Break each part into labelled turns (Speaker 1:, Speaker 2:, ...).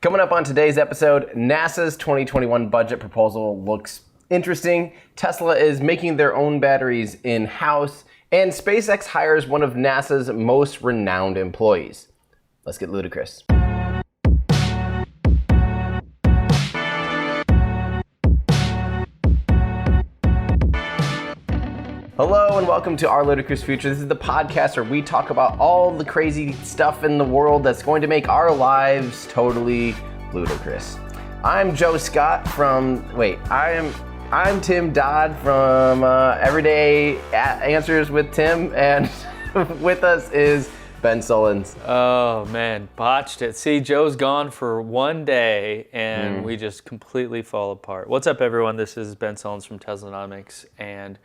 Speaker 1: Coming up on today's episode, NASA's 2021 budget proposal looks interesting. Tesla is making their own batteries in-house, and SpaceX hires one of NASA's most renowned employees. Let's get ludicrous. Hello and welcome to Our Ludicrous Future. This is the podcast where we talk about all the crazy stuff in the world that's going to make our lives totally ludicrous. I'm Joe Scott I'm Tim Dodd from Everyday Answers with Tim, and with us is Ben Solons.
Speaker 2: Oh man, botched it. See, Joe's gone for one day and we just completely fall apart. What's up, everyone? This is Ben Solons from Teslanomics, and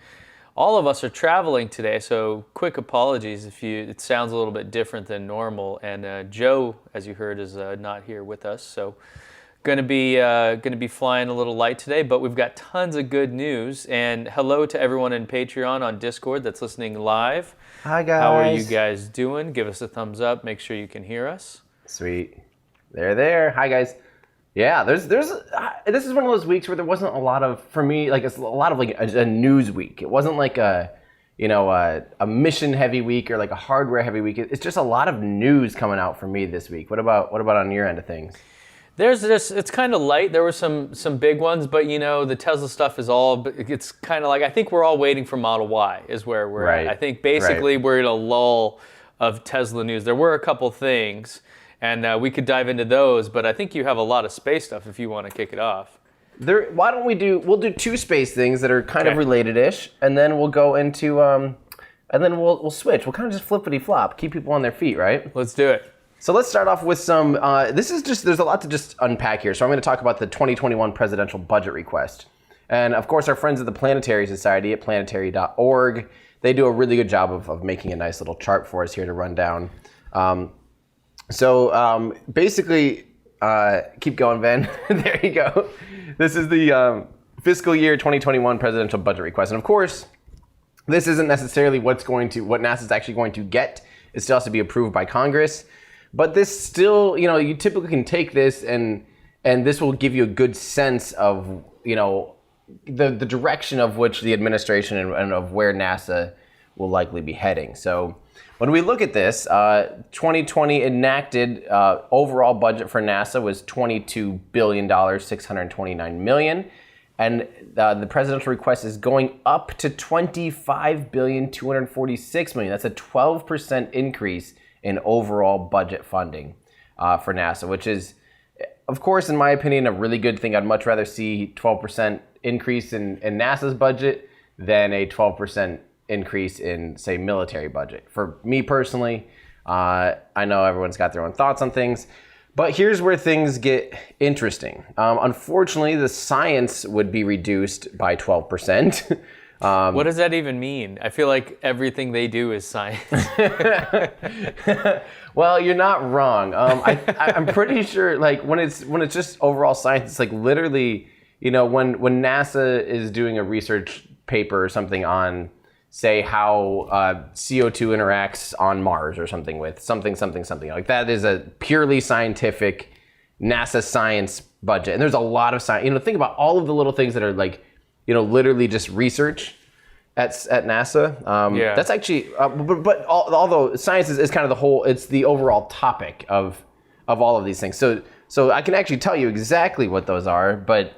Speaker 2: all of us are traveling today, so quick apologies if it sounds a little bit different than normal. And Joe, as you heard, is not here with us, so gonna be flying a little light today. But we've got tons of good news. And hello to everyone in Patreon on Discord that's listening live.
Speaker 1: Hi guys.
Speaker 2: How are you guys doing? Give us a thumbs up. Make sure you can hear us.
Speaker 1: Sweet. They're there. Hi guys. Yeah, this is one of those weeks where there wasn't a lot of, for me, like it's a lot of like a news week. It wasn't like a mission heavy week or like a hardware heavy week. It's just a lot of news coming out for me this week. What about on your end of things?
Speaker 2: It's kind of light. There were some big ones, but the Tesla stuff is it's kind of like, I think we're all waiting for Model Y is where we're at. I think basically we're in a lull of Tesla news. There were a couple things, and we could dive into those, but I think you have a lot of space stuff if you want to kick it off.
Speaker 1: Why don't we'll do two space things that are kind of related-ish, and then we'll go into, and then we'll switch. We'll kind of just flippity-flop, keep people on their feet, right?
Speaker 2: Let's do it.
Speaker 1: So let's start off with some, there's a lot to just unpack here. So I'm going to talk about the 2021 presidential budget request. And of course, our friends at the Planetary Society at planetary.org, they do a really good job of making a nice little chart for us here to run down. Basically, keep going, Ben. There you go. This is the fiscal year 2021 presidential budget request. And of course, this isn't necessarily what NASA's actually going to get. It still has to be approved by Congress. But this still, you typically can take this and this will give you a good sense of, the direction of which the administration and of where NASA will likely be heading. So when we look at this, 2020 enacted overall budget for NASA was $22 billion, $629 million. And the presidential request is going up to $25 billion, $246 million. That's a 12% increase in overall budget funding for NASA, which is, of course, in my opinion, a really good thing. I'd much rather see 12% increase in NASA's budget than a 12% increase in, say, military budget. For me personally, I know everyone's got their own thoughts on things, but here's where things get interesting. Unfortunately, the science would be reduced by 12%.
Speaker 2: What does that even mean? I feel like everything they do is science.
Speaker 1: Well, you're not wrong. I'm pretty sure, like when it's just overall science, it's like literally, when NASA is doing a research paper or something on, say, how CO2 interacts on Mars or something with something like that is a purely scientific NASA science budget, and there's a lot of science. Think about all of the little things that are like, literally just research at NASA. That's actually, but although science is kind of it's the overall topic of all of these things. So I can actually tell you exactly what those are, but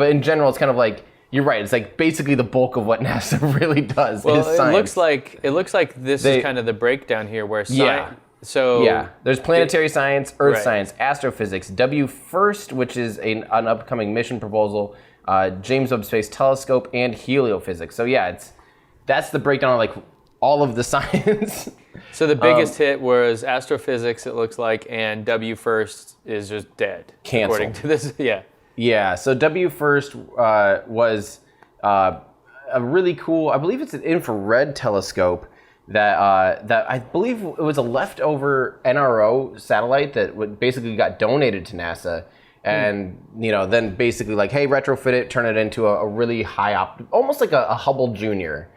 Speaker 1: in general, it's kind of like, you're right. It's like basically the bulk of what NASA really does is science.
Speaker 2: It looks like this is kind of the breakdown here where science.
Speaker 1: There's planetary science, Earth science, astrophysics, WFIRST, which is an upcoming mission proposal, James Webb Space Telescope, and heliophysics. So that's the breakdown of like all of the science.
Speaker 2: So the biggest hit was astrophysics, it looks like, and WFIRST is just dead.
Speaker 1: Canceled.
Speaker 2: According to this,
Speaker 1: Yeah, so WFIRST was a really cool, I believe it's an infrared telescope that I believe it was a leftover NRO satellite that basically got donated to NASA. And, then basically like, hey, retrofit it, turn it into a really high almost like a Hubble Junior.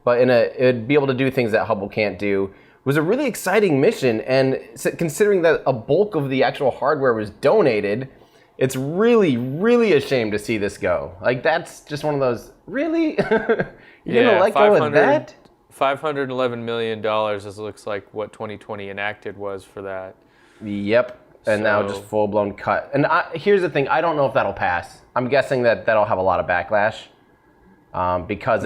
Speaker 1: But it'd be able to do things that Hubble can't do. was a really exciting mission. And considering that a bulk of the actual hardware was donated, it's really, really a shame to see this go. Like, that's just one of those, really? You're gonna let go of that?
Speaker 2: $511 million, this looks like what 2020 enacted was for that.
Speaker 1: Yep. And now just full-blown cut. And here's the thing, I don't know if that'll pass. I'm guessing that that'll have a lot of backlash because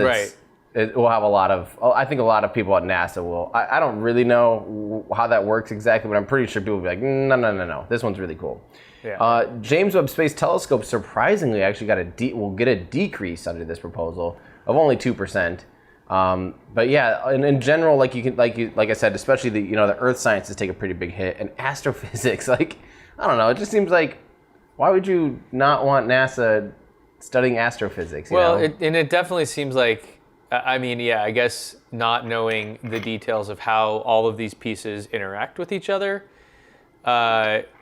Speaker 1: it will have a lot of, I think a lot of people at NASA will, I don't really know how that works exactly, but I'm pretty sure people will be like, no, this one's really cool.
Speaker 2: Yeah.
Speaker 1: James Webb Space Telescope surprisingly actually will get a decrease under this proposal of only 2%. But yeah, in general, like I said, especially the earth sciences take a pretty big hit, and astrophysics, like, I don't know, it just seems like, why would you not want NASA studying astrophysics?
Speaker 2: Well, it definitely seems like, I mean, yeah, I guess not knowing the details of how all of these pieces interact with each other.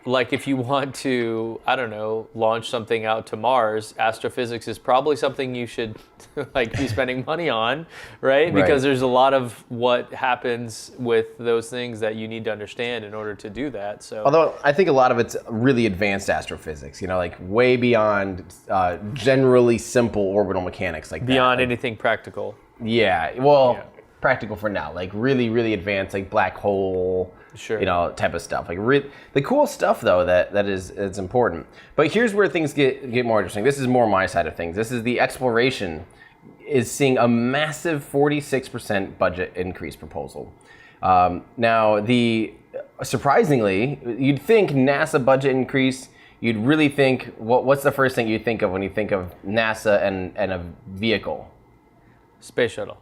Speaker 2: Like if you want to, I don't know, launch something out to Mars, astrophysics is probably something you should like be spending money on, right? Because there's a lot of what happens with those things that you need to understand in order to do that. So,
Speaker 1: although I think a lot of it's really advanced astrophysics, like way beyond generally simple orbital mechanics, like
Speaker 2: beyond anything practical.
Speaker 1: Yeah, well, practical for now, like really, really advanced, like black hole.
Speaker 2: Sure.
Speaker 1: Type of stuff. Like the cool stuff though that is important. But here's where things get more interesting. This is more my side of things. This is the exploration is seeing a massive 46% budget increase proposal. Now surprisingly, you'd think NASA budget increase. You'd really think what's the first thing you think of when you think of NASA and a vehicle?
Speaker 2: Space shuttle.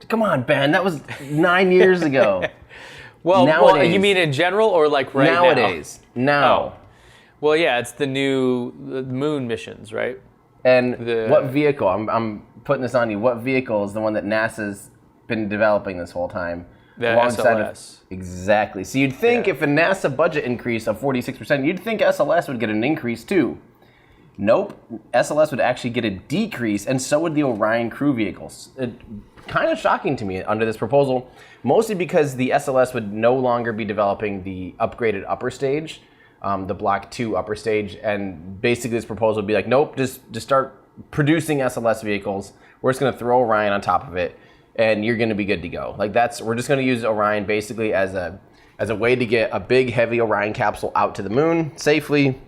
Speaker 1: Come on, Ben. That was 9 years ago.
Speaker 2: Well, you mean in general or like right
Speaker 1: nowadays? Now.
Speaker 2: Oh. Well, yeah, it's the new moon missions, right?
Speaker 1: And what vehicle? I'm putting this on you. What vehicle is the one that NASA's been developing this whole time?
Speaker 2: The SLS.
Speaker 1: Exactly. So you'd think if a NASA budget increase of 46%, you'd think SLS would get an increase too. Nope. SLS would actually get a decrease, and so would the Orion crew vehicles. Kind of shocking to me under this proposal, mostly because the SLS would no longer be developing the upgraded upper stage, the Block 2 upper stage, and basically this proposal would be like, nope, just start producing SLS vehicles. We're just going to throw Orion on top of it, and you're going to be good to go. Like we're just going to use Orion basically as a way to get a big, heavy Orion capsule out to the moon safely,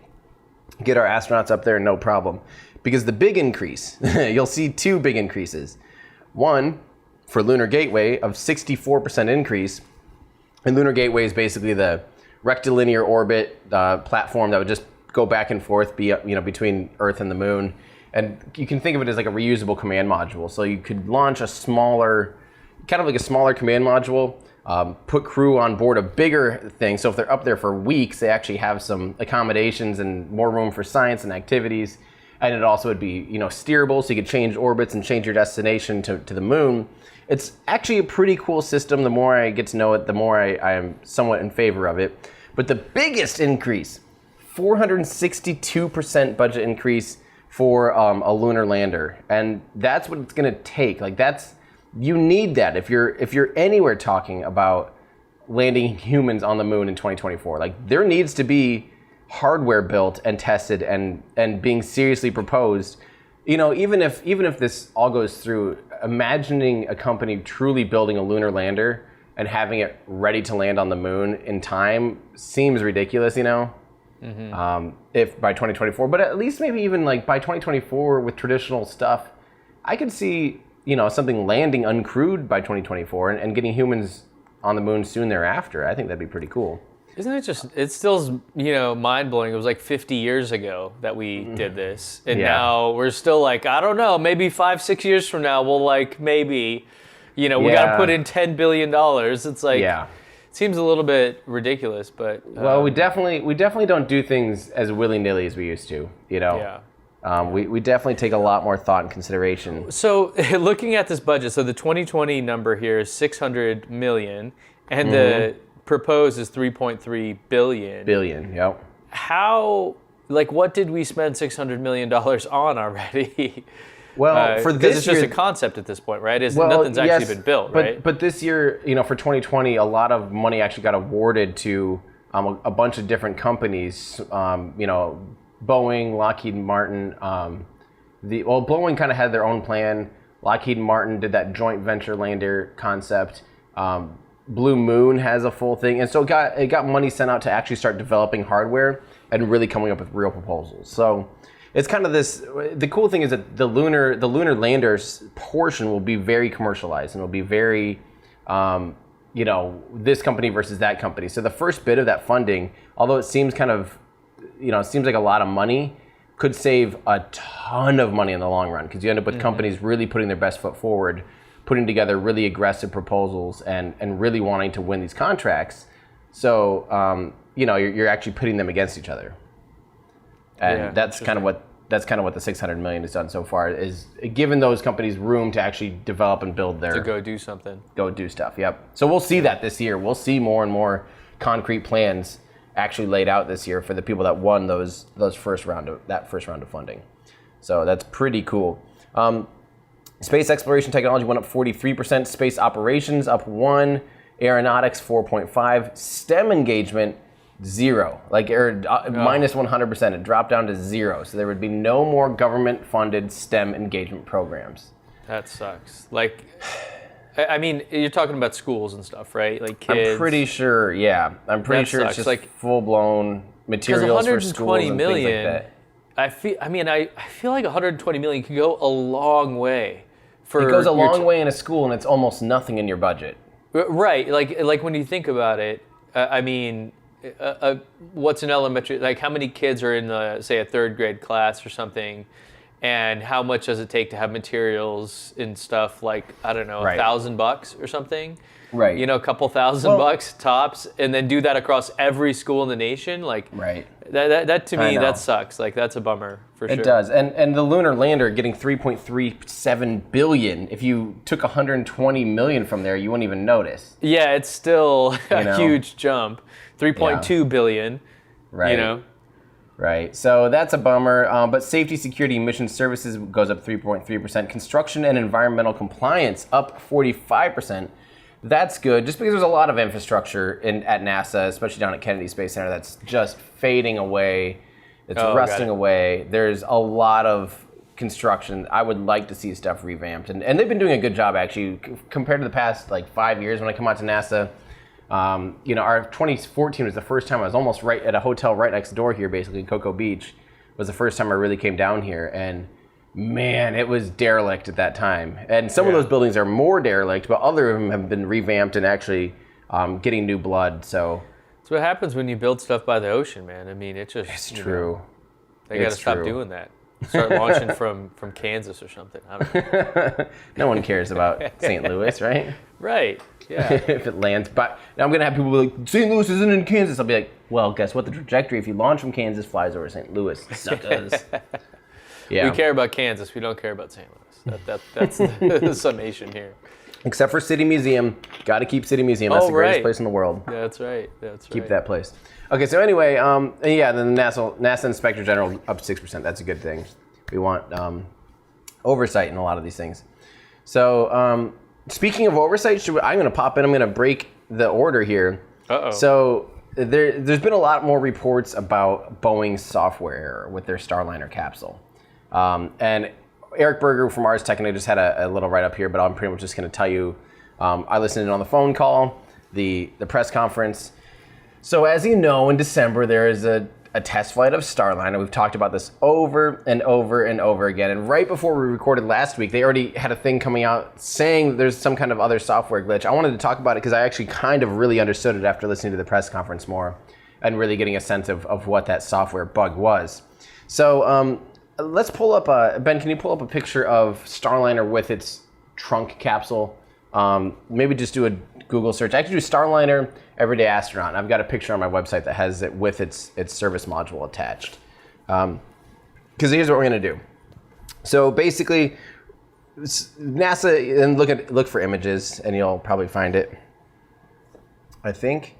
Speaker 1: get our astronauts up there, no problem. Because the big increase, you'll see two big increases. One, for Lunar Gateway, of 64% increase. And Lunar Gateway is basically the rectilinear orbit platform that would just go back and forth between Earth and the Moon. And you can think of it as like a reusable command module. So you could launch a smaller command module, put crew on board a bigger thing. So if they're up there for weeks, they actually have some accommodations and more room for science and activities. And it also would be, steerable, so you could change orbits and change your destination to the moon. It's actually a pretty cool system. The more I get to know it, the more I am somewhat in favor of it. But the biggest increase, 462% budget increase for a lunar lander. And that's what it's going to take. Like you need that if you're anywhere talking about landing humans on the moon in 2024. Like there needs to be hardware built and tested and being seriously proposed. Even if this all goes through, imagining a company truly building a lunar lander and having it ready to land on the moon in time seems ridiculous, if by 2024, but at least maybe even like by 2024 with traditional stuff, I could see, something landing uncrewed by 2024 and getting humans on the moon soon thereafter. I think that'd be pretty cool.
Speaker 2: Isn't it it's still, mind-blowing. It was like 50 years ago that we did this. And now we're still like, I don't know, maybe 5-6 years from now, we'll maybe, we got to put in $10 billion. It's like, it seems a little bit ridiculous, but.
Speaker 1: Well, we definitely don't do things as willy-nilly as we used to,
Speaker 2: Yeah.
Speaker 1: We definitely take a lot more thought and consideration.
Speaker 2: So looking at this budget, so the 2020 number here is $600 million, and the proposed is $3.3 billion.
Speaker 1: Billion, yep.
Speaker 2: How, what did we spend $600 million on already?
Speaker 1: Well, for this
Speaker 2: it's just
Speaker 1: year,
Speaker 2: a concept at this point, right?
Speaker 1: well,
Speaker 2: Nothing's
Speaker 1: yes,
Speaker 2: actually been built,
Speaker 1: but,
Speaker 2: right?
Speaker 1: But this year, for 2020, a lot of money actually got awarded to a bunch of different companies. Boeing, Lockheed Martin. Boeing kind of had their own plan. Lockheed Martin did that joint venture lander concept. Blue Moon has a full thing, and so it got money sent out to actually start developing hardware and really coming up with real proposals. So it's kind of this. The cool thing is that the lunar landers portion will be very commercialized and will be very, this company versus that company. So the first bit of that funding, although it seems it seems like a lot of money, could save a ton of money in the long run, because you end up with companies really putting their best foot forward, putting together really aggressive proposals and really wanting to win these contracts. So you're actually pitting them against each other, and that's kind of what the $600 million has done so far, is given those companies room to actually develop and build
Speaker 2: to go do something,
Speaker 1: go do stuff. Yep. So we'll see that this year. We'll see more and more concrete plans actually laid out this year for the people that won that first round of funding. So that's pretty cool. Space exploration technology went up 43%. Space operations up 1%. Aeronautics 4.5%. STEM engagement 0, minus 100%. It dropped down to 0. So there would be no more government-funded STEM engagement programs.
Speaker 2: That sucks. I mean, you're talking about schools and stuff, right? Like kids.
Speaker 1: I'm pretty sure. Yeah, I'm pretty sure it's just full-blown materials for schools and things like that.
Speaker 2: I feel like 120 million can go a long way.
Speaker 1: It goes a long way in a school, and it's almost nothing in your budget.
Speaker 2: Right, like when you think about it, what's an elementary? Like, how many kids are in say a third grade class or something, and how much does it take to have materials and stuff? Like, I don't know, $1,000 or something.
Speaker 1: Right.
Speaker 2: A couple $1,000 tops, and then do that across every school in the nation.
Speaker 1: Right.
Speaker 2: That to me, that sucks. Like, that's a bummer for sure.
Speaker 1: It does. And the lunar lander getting $3.37 billion. If you took $120 million from there, you wouldn't even notice.
Speaker 2: Yeah, it's still a huge jump. $3.2 billion.
Speaker 1: Right. Right. So that's a bummer. But safety, security, mission services goes up 3.3%. Construction and environmental compliance up 45%. That's good, just because there's a lot of infrastructure at NASA, especially down at Kennedy Space Center, that's just fading away. It's rusting away. There's a lot of construction. I would like to see stuff revamped. And they've been doing a good job, actually, compared to the past 5 years when I come out to NASA. Our 2014 was the first time I was almost right at a hotel right next door here, basically, in Cocoa Beach. Was the first time I really came down here. And man, it was derelict at that time. And some of those buildings are more derelict, but other of them have been revamped and actually getting new blood. So
Speaker 2: that's what happens when you build stuff by the ocean, man. I mean, it's
Speaker 1: true.
Speaker 2: They got to stop doing that. Start launching from Kansas or something. I don't know.
Speaker 1: No one cares about St. Louis, right?
Speaker 2: Right. Yeah.
Speaker 1: If it lands, but now I'm gonna have people be like, St. Louis isn't in Kansas. I'll be like, well, guess what? The trajectory, if you launch from Kansas, flies over St. Louis. Suckers. Yeah.
Speaker 2: We care about Kansas. We don't care about St. Louis. That's the summation here.
Speaker 1: Except for City Museum. Got to keep City Museum. That's the greatest place in the world.
Speaker 2: That's right.
Speaker 1: Keep that place. Okay, so anyway, then the NASA Inspector General up 6%. That's a good thing. We want oversight in a lot of these things. So speaking of oversight, I'm going to pop in. I'm going to break the order here.
Speaker 2: Uh-oh.
Speaker 1: So there's been a lot more reports about Boeing's software error with their Starliner capsule. And Eric Berger from Ars Technica just had a little write-up here, but I'm pretty much just going to tell you, I listened in on the phone call, the press conference. So as you know, in December, there is a test flight of Starliner. We've talked about this over and over and over again. And right before we recorded last week, they already had a thing coming out saying there's some kind of other software glitch. I wanted to talk about it because I actually kind of really understood it after listening to the press conference more and really getting a sense of what that software bug was. So let's pull up, Ben, can you pull up a picture of Starliner with its trunk capsule? Maybe just do a Google search. I can do Starliner Everyday Astronaut. I've got a picture on my website that has it with its service module attached. Because here's what we're going to do. So basically, NASA, and look for images, and you'll probably find it. I think.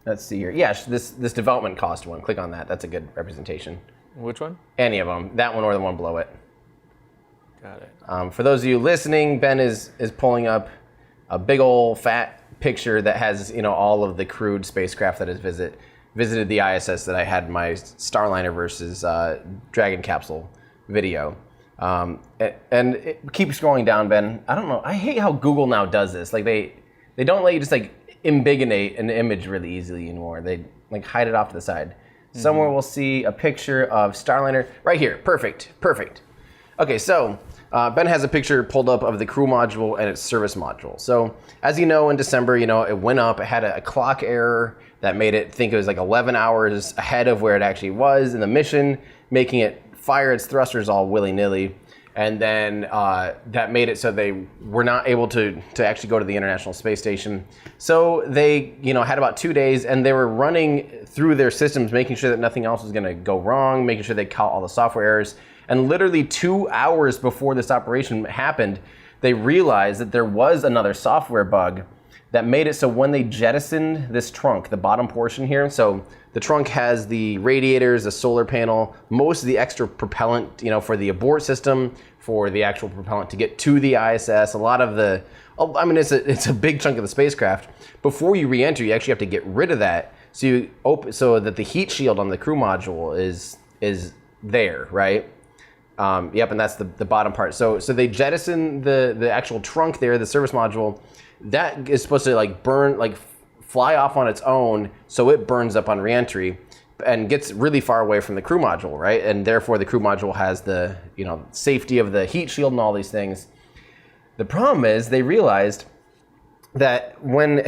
Speaker 1: Let's see here. Yeah, this development cost one. Click on that. That's a good representation.
Speaker 2: Which one?
Speaker 1: Any of them. That one or the one below it.
Speaker 2: Got it.
Speaker 1: For those of you listening, Ben is pulling up a big old fat picture that has, all of the crewed spacecraft that has visited the ISS that I had in my Starliner versus Dragon capsule video. And keep scrolling down, Ben. I don't know. I hate how Google now does this. Like they don't let you just embiggenate an image really easily anymore. They hide it off to the side. Mm-hmm. Somewhere we'll see a picture of Starliner right here. Perfect. Okay, so Ben has a picture pulled up of the crew module and its service module. So as you know, in December, it went up. It had a clock error that made it think it was 11 hours ahead of where it actually was in the mission, making it fire its thrusters all willy-nilly. And then that made it so they were not able to actually go to the International Space Station. So they, had about 2 days, and they were running through their systems, making sure that nothing else was going to go wrong, making sure they caught all the software errors. And literally 2 hours before this operation happened, they realized that there was another software bug that made it so when they jettisoned this trunk, the bottom portion here, so the trunk has the radiators, the solar panel, most of the extra propellant, for the abort system, for the actual propellant to get to the ISS, a lot of the, it's a big chunk of the spacecraft. Before you re-enter, you actually have to get rid of that so that the heat shield on the crew module is there, right? Yep, and that's the bottom part. So they jettison the actual trunk there, the service module. That is supposed to burn, fly off on its own, so it burns up on reentry and gets really far away from the crew module, right? And therefore the crew module has the safety of the heat shield and all these things. The problem is they realized that when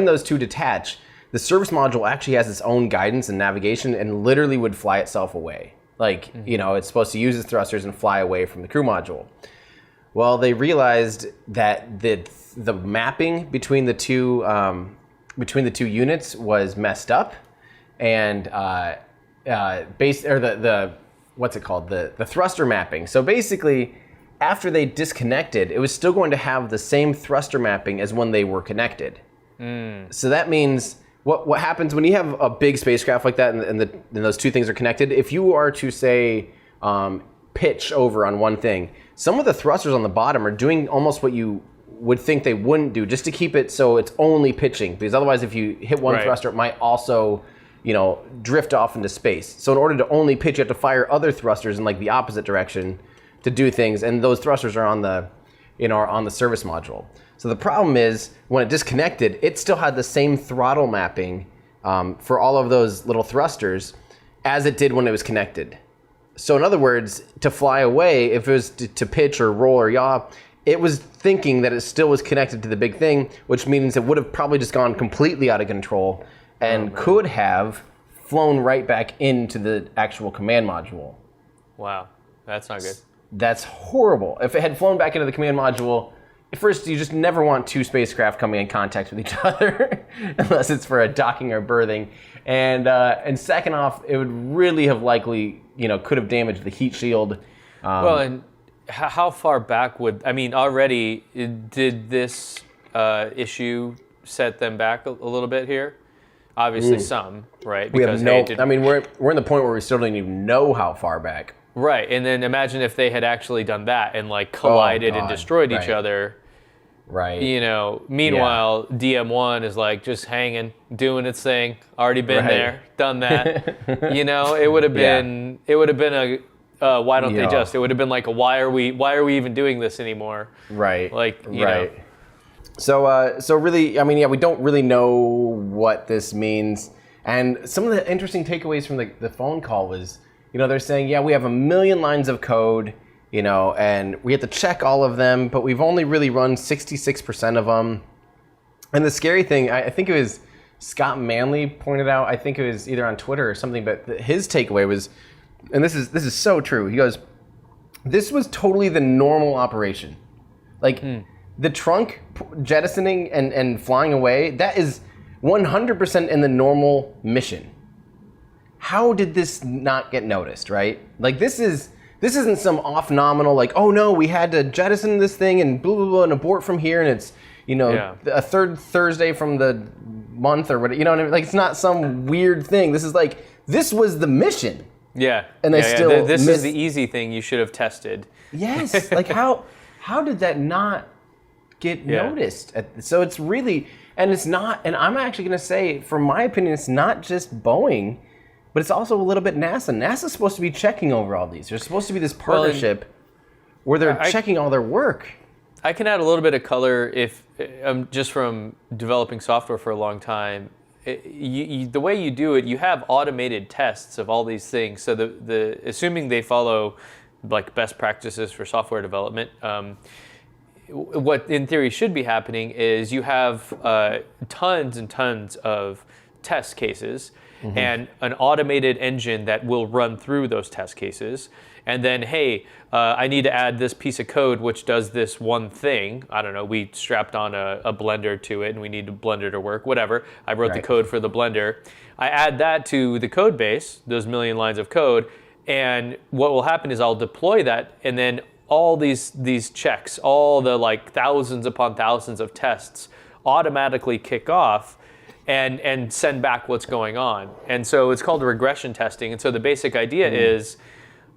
Speaker 1: those two detach, the service module actually has its own guidance and navigation and literally would fly itself away. It's supposed to use its thrusters and fly away from the crew module. Well, they realized that the mapping between the two units was messed up, and the thruster mapping. So basically, after they disconnected, it was still going to have the same thruster mapping as when they were connected. So that means what happens when you have a big spacecraft like that, and those two things are connected. If you are to say pitch over on one thing, some of the thrusters on the bottom are doing almost what you would think they wouldn't do, just to keep it so it's only pitching, because otherwise if you hit one thruster, it might also drift off into space. So in order to only pitch, you have to fire other thrusters in the opposite direction to do things, and those thrusters are on the on the service module. So the problem is when it disconnected, it still had the same throttle mapping for all of those little thrusters as it did when it was connected. So in other words, to fly away, if it was to pitch or roll or yaw, it was thinking that it still was connected to the big thing, which means it would have probably just gone completely out of control and could have flown right back into the actual command module.
Speaker 2: Wow, that's not good.
Speaker 1: That's horrible. If it had flown back into the command module, first, you just never want two spacecraft coming in contact with each other unless it's for a docking or berthing. And second off, it would really have likely, could have damaged the heat shield.
Speaker 2: And how far back already did this issue set them back a little bit here? Obviously some, right?
Speaker 1: Because we're in the point where we still don't even know how far back.
Speaker 2: Right, and then imagine if they had actually done that and collided and destroyed each other.
Speaker 1: Right.
Speaker 2: Meanwhile, DM1 is just hanging, doing its thing. Already been there, done that. It would have been. It would have been a. Why don't they just? It would have been why are we even doing this anymore?
Speaker 1: Right.
Speaker 2: You know.
Speaker 1: So really, we don't really know what this means. And some of the interesting takeaways from the phone call was, they're saying, we have 1 million lines of code. And we have to check all of them, but we've only really run 66% of them. And the scary thing, I think it was Scott Manley pointed out, I think it was either on Twitter or something, but his takeaway was, and this is so true. He goes, this was totally the normal operation. The trunk jettisoning and flying away, that is 100% in the normal mission. How did this not get noticed, right? This isn't some off nominal, oh no, we had to jettison this thing and blah, blah, blah, and abort from here, and it's, a third Thursday from the month or whatever, what I mean? It's not some weird thing. This is this was the mission.
Speaker 2: Yeah.
Speaker 1: And they still
Speaker 2: This
Speaker 1: miss.
Speaker 2: is the easy thing you should have tested.
Speaker 1: Yes, like how did that not get noticed? So it's really, and it's not, and I'm actually going to say, from my opinion, it's not just Boeing, but it's also a little bit NASA. NASA's supposed to be checking over all these. There's supposed to be this partnership where they're checking all their work.
Speaker 2: I can add a little bit of color if just from developing software for a long time. The way you do it, you have automated tests of all these things. So assuming they follow like best practices for software development, what in theory should be happening is you have tons and tons of test cases and an automated engine that will run through those test cases. And then, hey, I need to add this piece of code which does this one thing. I don't know, we strapped on a blender to it and we need a blender to work, whatever. I wrote the code for the blender. I add that to the code base, those million lines of code, and what will happen is I'll deploy that, and then all these checks, all the like thousands upon thousands of tests automatically kick off and send back what's going on. And so it's called regression testing. And so the basic idea is,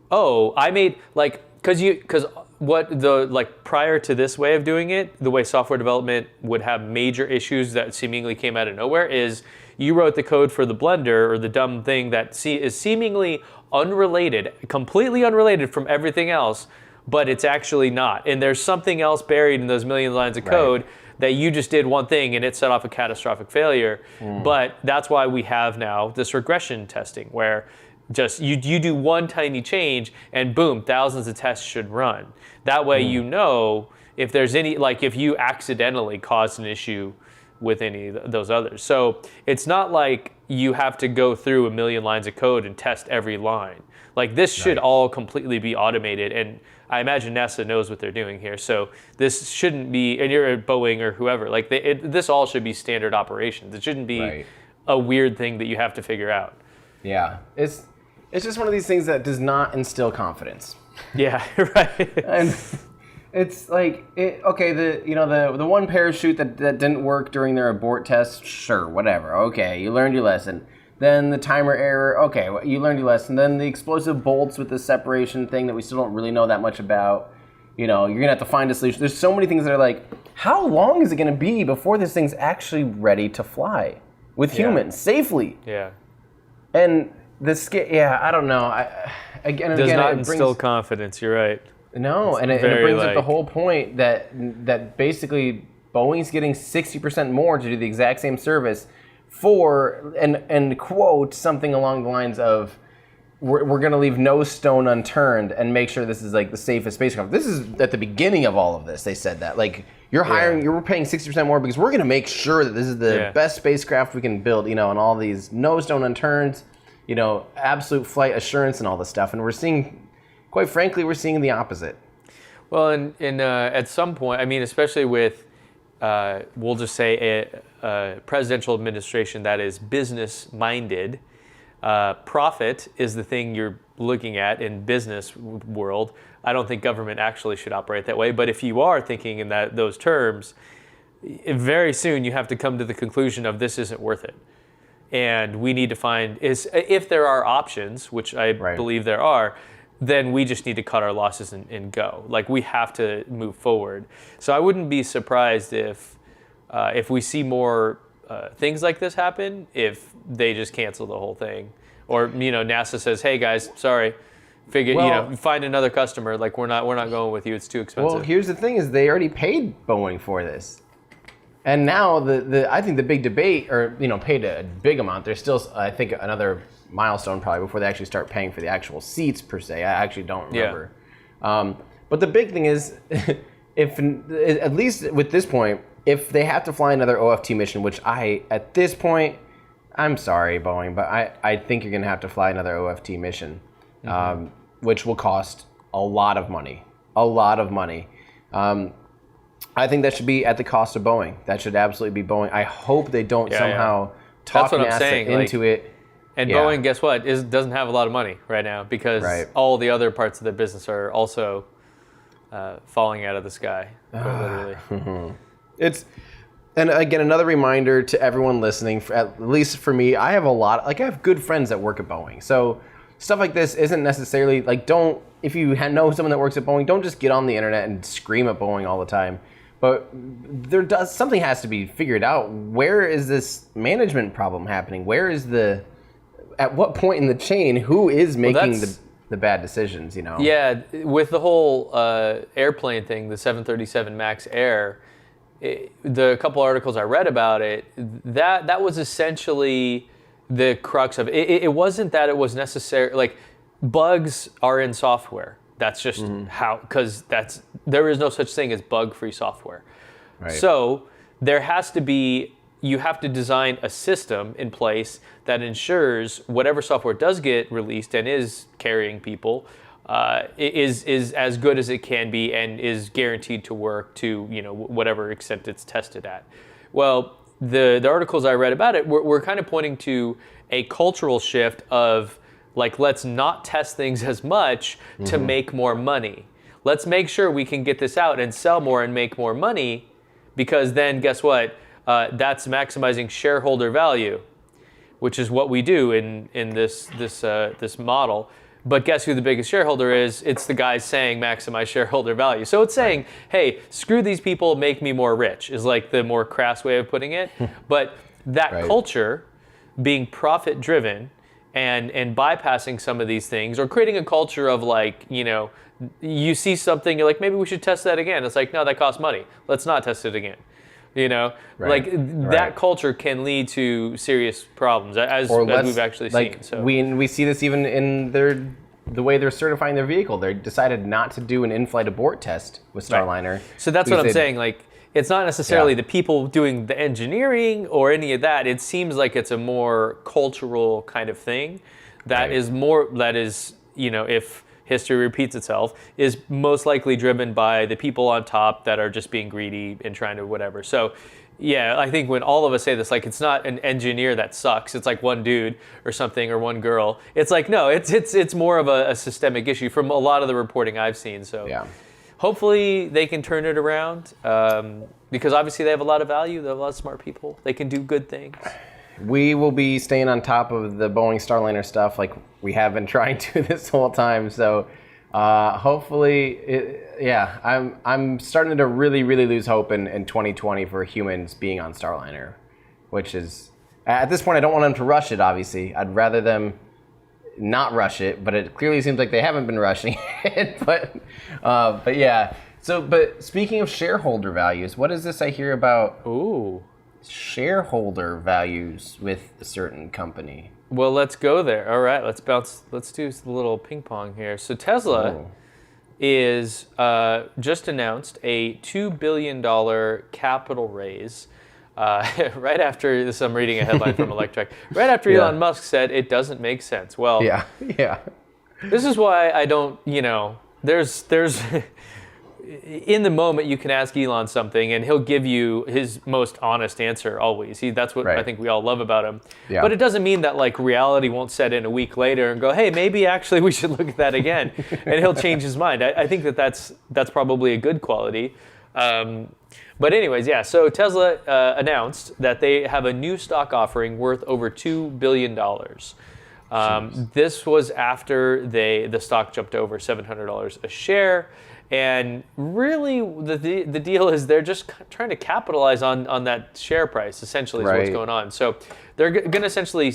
Speaker 2: I made because what the like prior to this way of doing it, the way software development would have major issues that seemingly came out of nowhere is you wrote the code for the blender or the dumb thing that is seemingly unrelated, completely unrelated from everything else, but it's actually not. And there's something else buried in those million lines of code that you just did one thing and it set off a catastrophic failure. But that's why we have now this regression testing where just you do one tiny change and boom, thousands of tests should run. That way you know if there's any, like if you accidentally caused an issue with any of those others. So it's not like you have to go through a million lines of code and test every line. Like this should all completely be automated, and I imagine NASA knows what they're doing here. So this shouldn't be, and you're at Boeing or whoever, like this all should be standard operations. It shouldn't be a weird thing that you have to figure out.
Speaker 1: Yeah, it's just one of these things that does not instill confidence.
Speaker 2: Yeah, right.
Speaker 1: And it's like, the one parachute that didn't work during their abort test, sure, whatever. Okay, you learned your lesson. Then the timer error, okay, you learned your lesson. Then the explosive bolts with the separation thing that we still don't really know that much about. You're going to have to find a solution. There's so many things that are like, how long is it going to be before this thing's actually ready to fly with humans safely?
Speaker 2: Yeah.
Speaker 1: And I don't know.
Speaker 2: Does not instill confidence, you're right.
Speaker 1: No, and it brings up the whole point that basically Boeing's getting 60% more to do the exact same service for, and quote, something along the lines of, we're going to leave no stone unturned and make sure this is like the safest spacecraft. This is at the beginning of all of this. They said that. Like, you're paying 60% more because we're going to make sure that this is the best spacecraft we can build, and all these no stone unturned, absolute flight assurance and all this stuff. And we're seeing, quite frankly, the opposite. Well,
Speaker 2: and at some point, I mean, especially with, we'll just say a presidential administration that is business-minded, profit is the thing you're looking at in business world. I don't think government actually should operate that way, but if you are thinking in those terms, very soon you have to come to the conclusion of this isn't worth it. And we need to find, if there are options, which I believe there are, then we just need to cut our losses and go. Like, we have to move forward. So I wouldn't be surprised if we see more things like this happen, if they just cancel the whole thing. Or, NASA says, hey guys, sorry, find another customer. Like, we're not going with you, it's too expensive.
Speaker 1: Well, here's the thing is they already paid Boeing for this. And now I think the big debate, or paid a big amount. There's still, I think, another milestone probably before they actually start paying for the actual seats per se. I actually don't remember. But the big thing is, if at least with this point, if they have to fly another OFT mission, which at this point, I'm sorry, Boeing, but I think you're going to have to fly another OFT mission, which will cost a lot of money. I think that should be at the cost of Boeing. That should absolutely be Boeing. I hope they don't somehow talk NASA into it.
Speaker 2: And Boeing, guess what, doesn't have a lot of money right now because all the other parts of their business are also falling out of the sky, quite literally.
Speaker 1: And again, another reminder to everyone listening, at least for me, I have good friends that work at Boeing. So stuff like this isn't necessarily like, don't, if you know someone that works at Boeing, don't just get on the internet and scream at Boeing all the time. But something has to be figured out. Where is this management problem happening? Where is at what point in the chain, who is making the bad decisions, you know?
Speaker 2: Yeah, with the whole airplane thing, the 737 MAX Air, the couple articles I read about it, that was essentially the crux of it. It wasn't that it was necessary, like, bugs are in software. That's just how, because there is no such thing as bug-free software.
Speaker 1: Right.
Speaker 2: So there has to be, you have to design a system in place that ensures whatever software does get released and is carrying people is as good as it can be and is guaranteed to work to, you know, whatever extent it's tested at. Well, the articles I read about it were kind of pointing to a cultural shift of, like, let's not test things as much to make more money. Let's make sure we can get this out and sell more and make more money, because then guess what? That's maximizing shareholder value, which is what we do in this model. But guess who the biggest shareholder is? It's the guys saying maximize shareholder value. So it's saying, hey, screw these people, make me more rich, is like the more crass way of putting it. But that culture, being profit driven, and bypassing some of these things, or creating a culture of, like, you know, you see something, you're like, maybe we should test that again. It's like, no, that costs money. Let's not test it again. You know, that culture can lead to serious problems, as we've actually seen. So
Speaker 1: we see this even in the way they're certifying their vehicle. They decided not to do an in-flight abort test with Starliner.
Speaker 2: Right. So that's what I'm saying. Like, it's not necessarily the people doing the engineering or any of that. It seems like it's a more cultural kind of thing that is more, you know, if history repeats itself, is most likely driven by the people on top that are just being greedy and trying to whatever. So yeah, I think when all of us say this, like, it's not an engineer that sucks. It's like one dude or something, or one girl. It's like, no, it's more of a systemic issue from a lot of the reporting I've seen. So hopefully they can turn it around, because obviously they have a lot of value. They're a lot of smart people. They can do good things.
Speaker 1: We will be staying on top of the Boeing Starliner stuff like we have been trying to this whole time. So hopefully, I'm starting to really, really lose hope in 2020 for humans being on Starliner, which is, at this point, I don't want them to rush it, obviously. I'd rather them not rush it, but it clearly seems like they haven't been rushing it. But yeah. So, but speaking of shareholder values, what is this I hear about?
Speaker 2: Ooh.
Speaker 1: Shareholder values with a certain company.
Speaker 2: Well, let's go there. All right, let's do a little ping pong here. So Tesla is just announced a $2 billion capital raise right after this. I'm reading a headline from Electrek. Right after Elon Musk said it doesn't make sense. Well, this is why I don't. You know, there's. In the moment, you can ask Elon something, and he'll give you his most honest answer always. That's what I think we all love about him. Yeah. But it doesn't mean that, like, reality won't set in a week later and go, hey, maybe actually we should look at that again, and he'll change his mind. I think that's probably a good quality. But anyways, yeah. So Tesla announced that they have a new stock offering worth over $2 billion. This was after the stock jumped over $700 a share. And really, the deal is they're just trying to capitalize on that share price, essentially, is what's going on. So they're going to essentially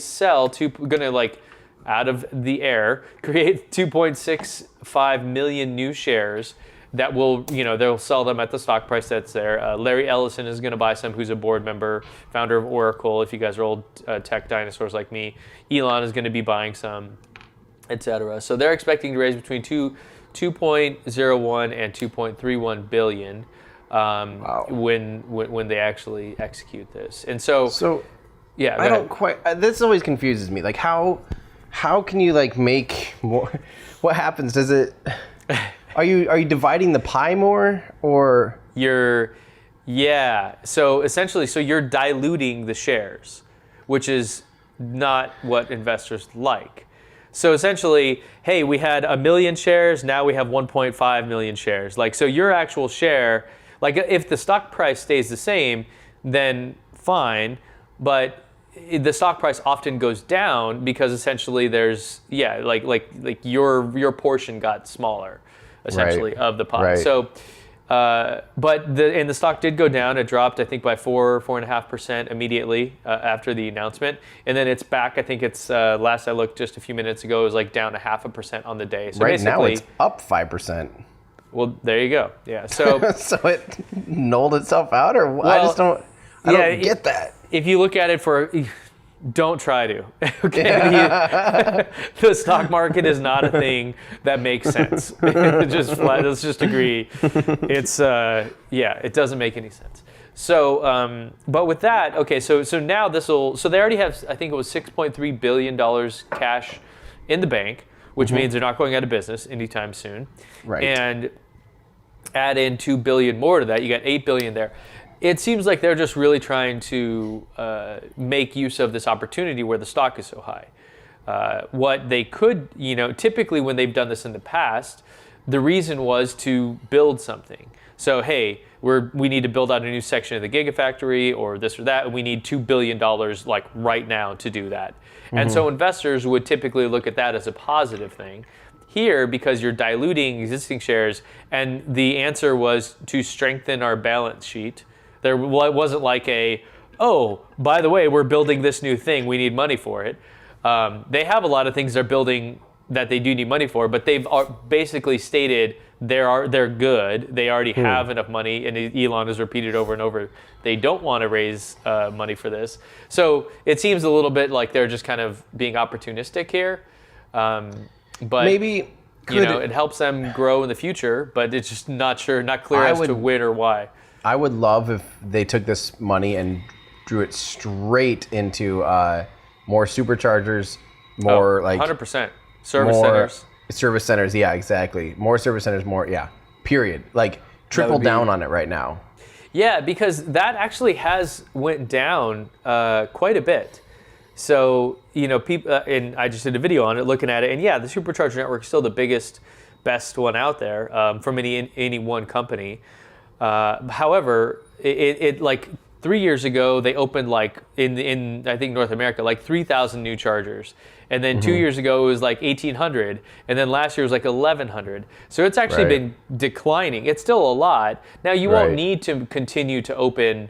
Speaker 2: out of the air, create 2.65 million new shares that will, you know, they'll sell them at the stock price that's there. Larry Ellison is going to buy some, who's a board member, founder of Oracle, if you guys are old tech dinosaurs like me. Elon is going to be buying some, etc. So they're expecting to raise between 2.01 and 2.31 billion when they actually execute this. And so yeah,
Speaker 1: I don't quite. This always confuses me. Like, how can you, like, make more? What happens? Does it? Are you dividing the pie more, or
Speaker 2: So essentially, you're diluting the shares, which is not what investors like. So essentially, hey, we had 1 million shares, now we have 1.5 million shares. Like, so your actual share, like, if the stock price stays the same, then fine. But the stock price often goes down because essentially there's like your portion got smaller essentially of the pie.
Speaker 1: Right.
Speaker 2: So but the stock did go down. It dropped, I think, by 4.5% immediately after the announcement, and then it's back. I think it's last I looked just a few minutes ago, it was like down 0.5% on the day. So
Speaker 1: right
Speaker 2: basically,
Speaker 1: now it's up 5%.
Speaker 2: Well, there you go. Yeah. So
Speaker 1: so it nulled itself out, or I just don't. I don't get that.
Speaker 2: If you look at it don't try to. Okay. The stock market is not a thing that makes sense. Let's just agree. It's it doesn't make any sense. So, but with that, okay. So now so they already have, I think it was $6.3 billion cash in the bank, which means they're not going out of business anytime soon.
Speaker 1: Right.
Speaker 2: And add in $2 billion more to that, you got $8 billion there. It seems like they're just really trying to make use of this opportunity where the stock is so high. What they could, typically when they've done this in the past, the reason was to build something. So, hey, we need to build out a new section of the Gigafactory or this or that, and we need $2 billion like right now to do that. And so investors would typically look at that as a positive thing. Here, because you're diluting existing shares, and the answer was to strengthen our balance sheet. It wasn't like by the way, we're building this new thing, we need money for it. They have a lot of things they're building that they do need money for, but they've basically stated they're good. They already have enough money, and Elon has repeated over and over, they don't want to raise money for this. So it seems a little bit like they're just kind of being opportunistic here. But
Speaker 1: maybe
Speaker 2: it helps them grow in the future, but it's just not clear as to when or why.
Speaker 1: I would love if they took this money and drew it straight into more superchargers, more
Speaker 2: 100% service
Speaker 1: centers. Yeah, exactly. More service centers, period. Like triple down on it right now.
Speaker 2: Yeah, because that actually has went down quite a bit. So, people, and I just did a video on it, looking at it, and the supercharger network is still the best one out there from any one company. However, it like 3 years ago, they opened like in I think North America, like 3,000 new chargers. And then 2 years ago, it was like 1,800. And then last year was like 1,100. So it's actually been declining. It's still a lot. Now, you won't need to continue to open,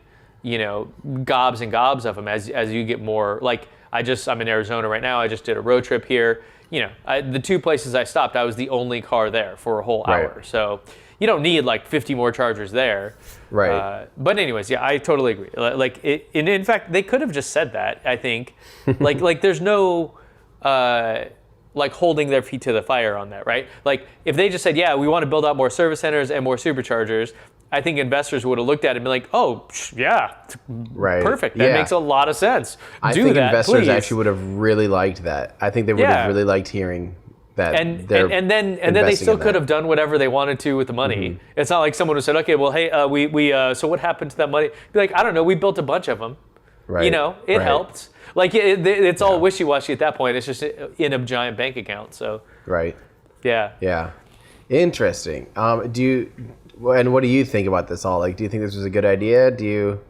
Speaker 2: gobs and gobs of them as you get more. Like I'm in Arizona right now. I just did a road trip here. The two places I stopped, I was the only car there for a whole hour. So you don't need like 50 more chargers there.
Speaker 1: Right.
Speaker 2: But anyways, I totally agree. And in fact, they could have just said that, I think. like there's no holding their feet to the fire on that, right? Like if they just said, we want to build out more service centers and more superchargers, I think investors would have looked at it and be like, perfect. That makes a lot of sense.
Speaker 1: I think investors actually would have really liked that. I think they would have really liked hearing that.
Speaker 2: And then they still could have done whatever they wanted to with the money. It's not like someone who said, okay, well, hey, so what happened to that money? Be like, I don't know, we built a bunch of them.
Speaker 1: Right.
Speaker 2: It helped. Like it's all wishy-washy at that point. It's just in a giant bank account. So.
Speaker 1: Right.
Speaker 2: Yeah.
Speaker 1: Yeah. Interesting. And what do you think about this all? Like, do you think this was a good idea? Do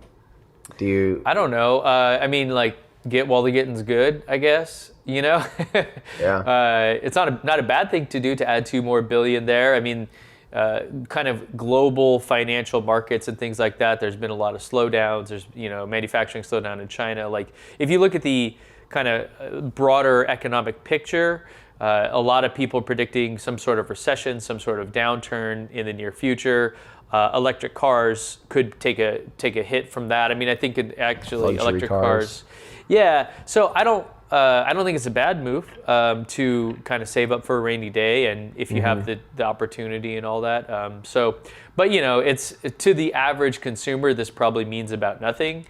Speaker 1: you?
Speaker 2: I don't know. I mean, like, get while the getting's good, I guess.
Speaker 1: Yeah.
Speaker 2: It's not a bad thing to do to add $2 more billion there. I mean, kind of global financial markets and things like that. There's been a lot of slowdowns. There's manufacturing slowdown in China. Like, if you look at the kind of broader economic picture. A lot of people predicting some sort of recession, some sort of downturn in the near future. Electric cars could take a hit from that. I mean, I think actually electric cars. Yeah. So I don't think it's a bad move to kind of save up for a rainy day, and if you have the opportunity and all that. But it's to the average consumer, this probably means about nothing.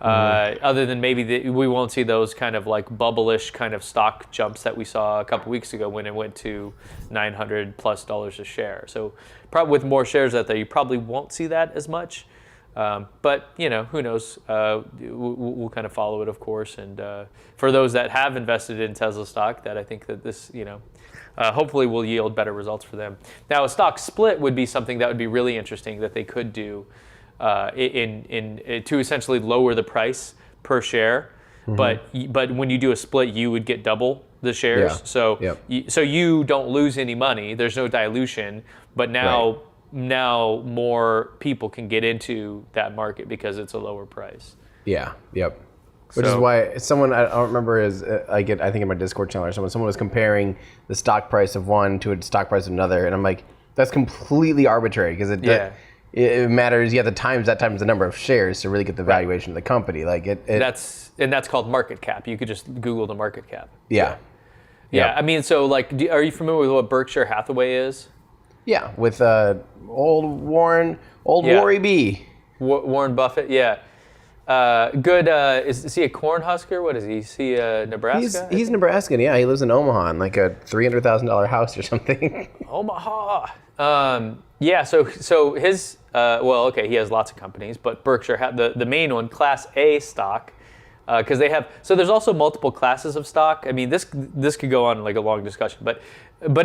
Speaker 2: Other than maybe we won't see those kind of like bubble-ish kind of stock jumps that we saw a couple weeks ago when it went to $900+ a share. So probably with more shares out there, you probably won't see that as much. But who knows? We'll kind of follow it, of course. And for those that have invested in Tesla stock, that I think that this hopefully will yield better results for them. Now, a stock split would be something that would be really interesting that they could do. To essentially lower the price per share but when you do a split, you would get double the shares.
Speaker 1: Yeah.
Speaker 2: So
Speaker 1: Yep.
Speaker 2: so you don't lose any money. There's no dilution, but now more people can get into that market because it's a lower price.
Speaker 1: Yeah. Yep. Which is why someone, I don't remember, I think in my Discord channel or someone was comparing the stock price of one to a stock price of another, and I'm like, that's completely arbitrary because it matters. You have to times the number of shares to really get the valuation of the company. Like
Speaker 2: that's called market cap. You could just Google the market cap.
Speaker 1: Yeah.
Speaker 2: Yeah. I mean, so like, are you familiar with what Berkshire Hathaway is?
Speaker 1: Yeah, with Warren B.
Speaker 2: Warren Buffett. Yeah. Good. Is he a Cornhusker? What is he? Is he Nebraska?
Speaker 1: He's Nebraskan. Yeah, he lives in Omaha in like a $300,000 house or something.
Speaker 2: Omaha. Yeah. So his. He has lots of companies, but Berkshire the main one, Class A stock, because they have. So there's also multiple classes of stock. I mean, this could go on like a long discussion, but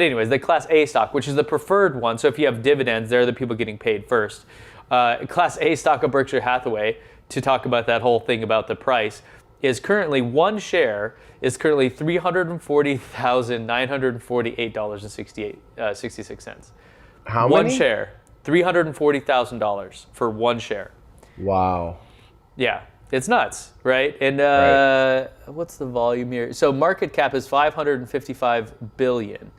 Speaker 2: anyways, the Class A stock, which is the preferred one. So if you have dividends, they're the people getting paid first. Class A stock of Berkshire Hathaway, to talk about that whole thing about the price, is currently one share is currently $340,948.66.
Speaker 1: How many?
Speaker 2: One share, $340,000 for one share.
Speaker 1: Wow.
Speaker 2: Yeah, it's nuts, right? And what's the volume here? So market cap is $555 billion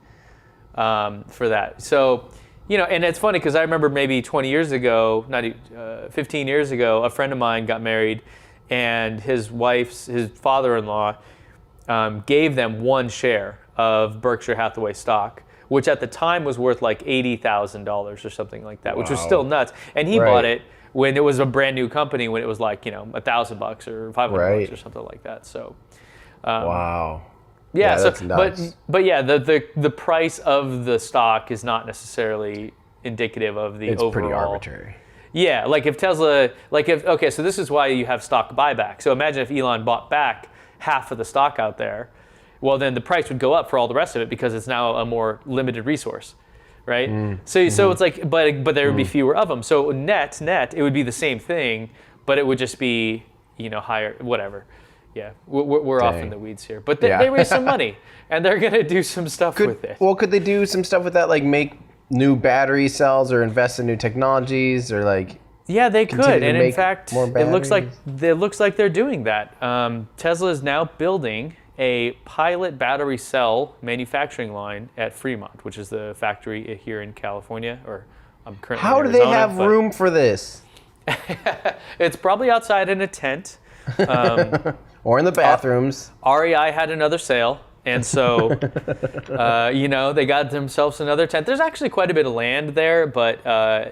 Speaker 2: for that. So. And it's funny because I remember maybe 20 years ago, 15 years ago, a friend of mine got married, and his father-in-law gave them one share of Berkshire Hathaway stock, which at the time was worth like $80,000 or something like that, which was still nuts. And he bought it when it was a brand new company, when it was like $1,000 or $500 or something like that. So,
Speaker 1: wow.
Speaker 2: Yeah,
Speaker 1: that's nuts.
Speaker 2: but yeah, the price of the stock is not necessarily indicative of the overall.
Speaker 1: It's pretty arbitrary.
Speaker 2: Yeah, so this is why you have stock buyback. So imagine if Elon bought back half of the stock out there, well then the price would go up for all the rest of it because it's now a more limited resource, right? So it's like, but there would be fewer of them. So net, it would be the same thing, but it would just be higher, whatever. Yeah, we're off in the weeds here. But they raised some money, and they're going to do some stuff with it.
Speaker 1: Well, could they do some stuff with that, like make new battery cells or invest in new technologies or like...
Speaker 2: Yeah, they could. And in fact, it looks like they're doing that. Tesla is now building a pilot battery cell manufacturing line at Fremont, which is the factory here in California, or I'm currently in Arizona.
Speaker 1: How do they have room for this?
Speaker 2: It's probably outside in a tent.
Speaker 1: Or in the bathrooms.
Speaker 2: REI had another sale, and so, they got themselves another tent. There's actually quite a bit of land there, but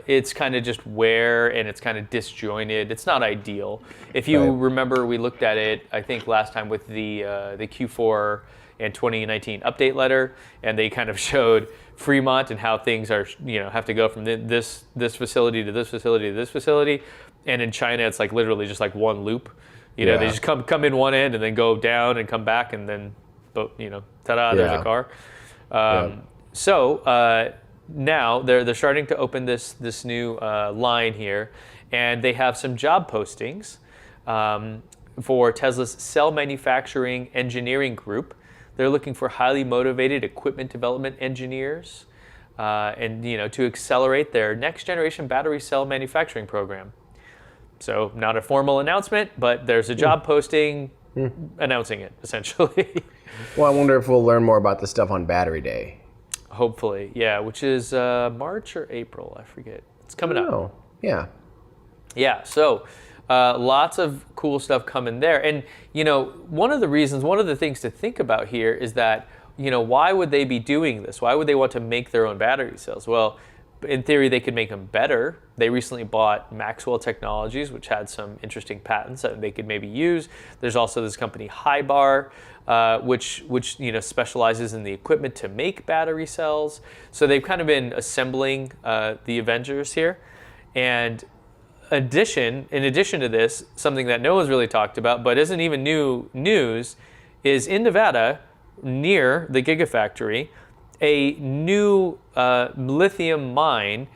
Speaker 2: it's kind of just and it's kind of disjointed. It's not ideal. If you remember, we looked at it, I think, last time with the Q4 and 2019 update letter, and they kind of showed Fremont and how things are, have to go from this facility to this facility to this facility. And in China, it's like literally just like one loop. They just come in one end and then go down and come back and then, ta-da, there's a car. So now they're starting to open this new line here, and they have some job postings for Tesla's cell manufacturing engineering group. They're looking for highly motivated equipment development engineers, and to accelerate their next generation battery cell manufacturing program. So not a formal announcement, but there's a job posting announcing it, essentially.
Speaker 1: Well, I wonder if we'll learn more about this stuff on Battery Day.
Speaker 2: Hopefully, yeah, which is March or April, I forget. It's coming up.
Speaker 1: Yeah.
Speaker 2: Yeah, so lots of cool stuff coming there. And, one of the things to think about here is that, why would they be doing this? Why would they want to make their own battery cells? Well, in theory, they could make them better. They recently bought Maxwell Technologies, which had some interesting patents that they could maybe use. There's also this company Hibar, which specializes in the equipment to make battery cells. So they've kind of been assembling the Avengers here. And in addition to this, something that no one's really talked about, but isn't even new news, is in Nevada, near the Gigafactory, a new lithium mine.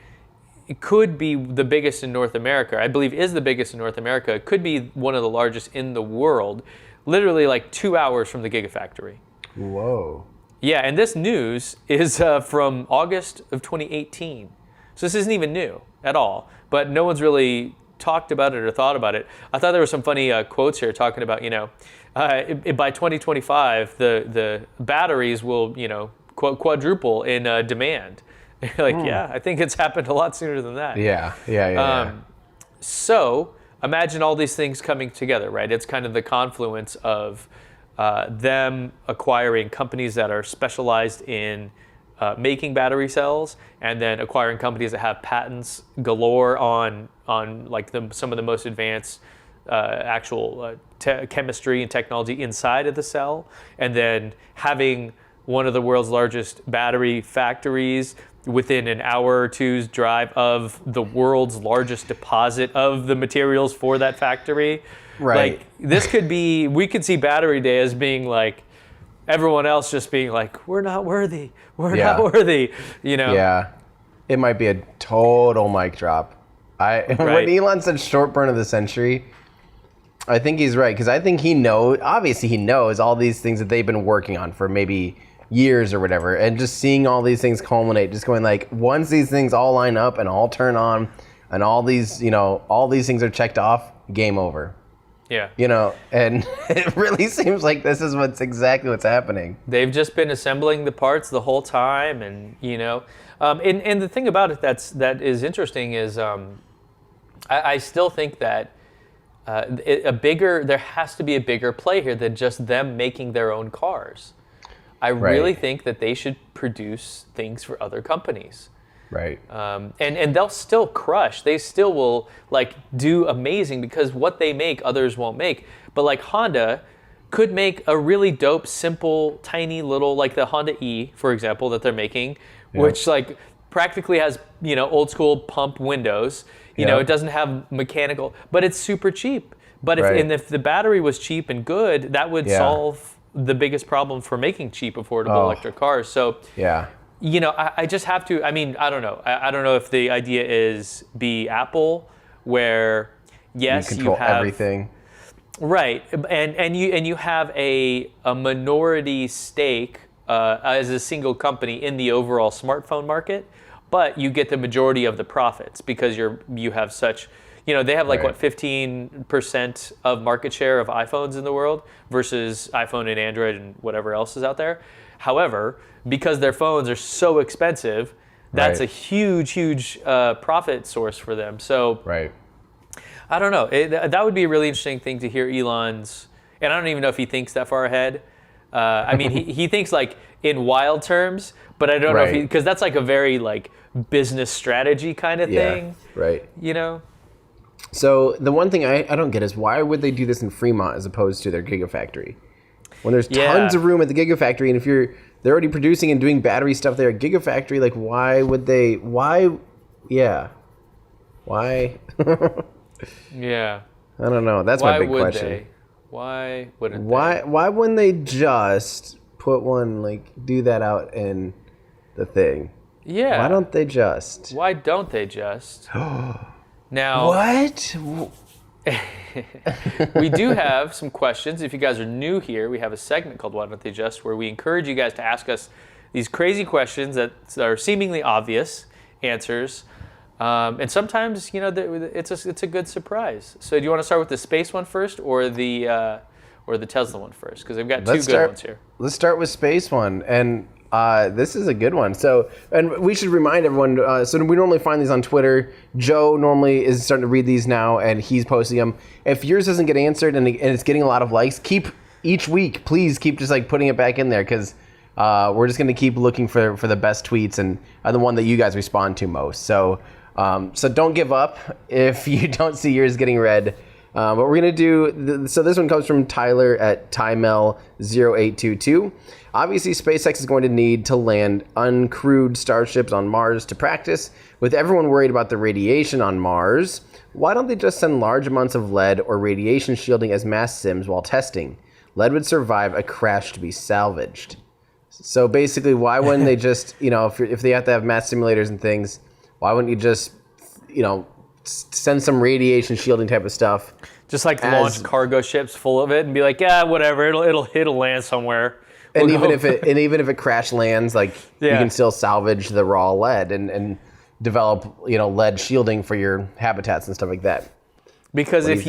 Speaker 2: It could be the biggest in North America. I believe is the biggest in North America. It could be one of the largest in the world, literally like 2 hours from the Gigafactory.
Speaker 1: Whoa.
Speaker 2: Yeah, and this news is from August of 2018. So this isn't even new at all, but no one's really talked about it or thought about it. I thought there were some funny quotes here talking about, by 2025, the batteries will, quadruple in demand. Yeah, I think it's happened a lot sooner than that.
Speaker 1: Yeah.
Speaker 2: So imagine all these things coming together, right? It's kind of the confluence of them acquiring companies that are specialized in making battery cells, and then acquiring companies that have patents galore on like some of the most advanced actual chemistry and technology inside of the cell, and then having one of the world's largest battery factories within an hour or two's drive of the world's largest deposit of the materials for that factory.
Speaker 1: Right.
Speaker 2: Like, this could be, we could see Battery Day as being like, everyone else just being like, we're not worthy. We're not worthy.
Speaker 1: Yeah. It might be a total mic drop. When Elon said short burn of the century, I think he's right. Because I think he knows all these things that they've been working on for maybe years or whatever. And just seeing all these things culminate, just going like, once these things all line up and all turn on and all these things are checked off, game over.
Speaker 2: Yeah.
Speaker 1: And it really seems like this is exactly what's happening.
Speaker 2: They've just been assembling the parts the whole time, and and the thing about it that is interesting is I still think that there has to be a bigger play here than just them making their own cars. I really think that they should produce things for other companies.
Speaker 1: Right.
Speaker 2: And they'll still crush. They still will do amazing, because what they make, others won't make. But like Honda could make a really dope, simple, tiny little, like the Honda E, for example, that they're making, which practically has, old school pump windows. It doesn't have mechanical, but it's super cheap. But if the battery was cheap and good, that would solve the biggest problem for making cheap, affordable electric cars. So I just have to. I mean, I don't know. I don't know if the idea is be Apple, where yes,
Speaker 1: you control
Speaker 2: have
Speaker 1: everything,
Speaker 2: right, and you have a minority stake as a single company in the overall smartphone market, but you get the majority of the profits because you have such. They have 15% of market share of iPhones in the world versus iPhone and Android and whatever else is out there. However, because their phones are so expensive, that's a huge profit source for them. So I don't know. That would be a really interesting thing to hear Elon's, and I don't even know if he thinks that far ahead. I mean, he thinks in wild terms, but I don't know if because that's a very business strategy kind of thing.
Speaker 1: Right. So the one thing I don't get is, why would they do this in Fremont as opposed to their Gigafactory? When there's tons of room at the Gigafactory, and if they're already producing and doing battery stuff there at Gigafactory, why would they? Why? Yeah. Why?
Speaker 2: Yeah.
Speaker 1: I don't know. That's my big question.
Speaker 2: They? Why wouldn't
Speaker 1: they? Why wouldn't they just put one, do that out in the thing?
Speaker 2: Yeah.
Speaker 1: Why don't they just?
Speaker 2: Why don't they just? Now.
Speaker 1: What?
Speaker 2: We do have some questions. If you guys are new here, we have a segment called Why Don't They Just, where we encourage you guys to ask us these crazy questions that are seemingly obvious answers. And sometimes, it's a good surprise. So do you want to start with the space one first, or the Tesla one first? Because they've got two good ones here.
Speaker 1: Let's start with space one. And this is a good one. So, and we should remind everyone, so we normally find these on Twitter. Joe normally is starting to read these now, and he's posting them. If yours doesn't get answered and it's getting a lot of likes, each week, please keep just putting it back in there, because we're just going to keep looking for the best tweets and the one that you guys respond to most. So don't give up if you don't see yours getting read. What we're going to do, so this one comes from Tyler at Tymel0822. Obviously, SpaceX is going to need to land uncrewed starships on Mars to practice. With everyone worried about the radiation on Mars, why don't they just send large amounts of lead or radiation shielding as mass sims while testing? Lead would survive a crash to be salvaged. So basically, why wouldn't they just, if they have to have mass simulators and things, why wouldn't you just, send some radiation shielding type of stuff
Speaker 2: Just like launch cargo ships full of it and be like, yeah, whatever, it'll land somewhere.
Speaker 1: And even if it crash lands, like you can still salvage the raw lead and develop lead shielding for your habitats and stuff like that.
Speaker 2: Because if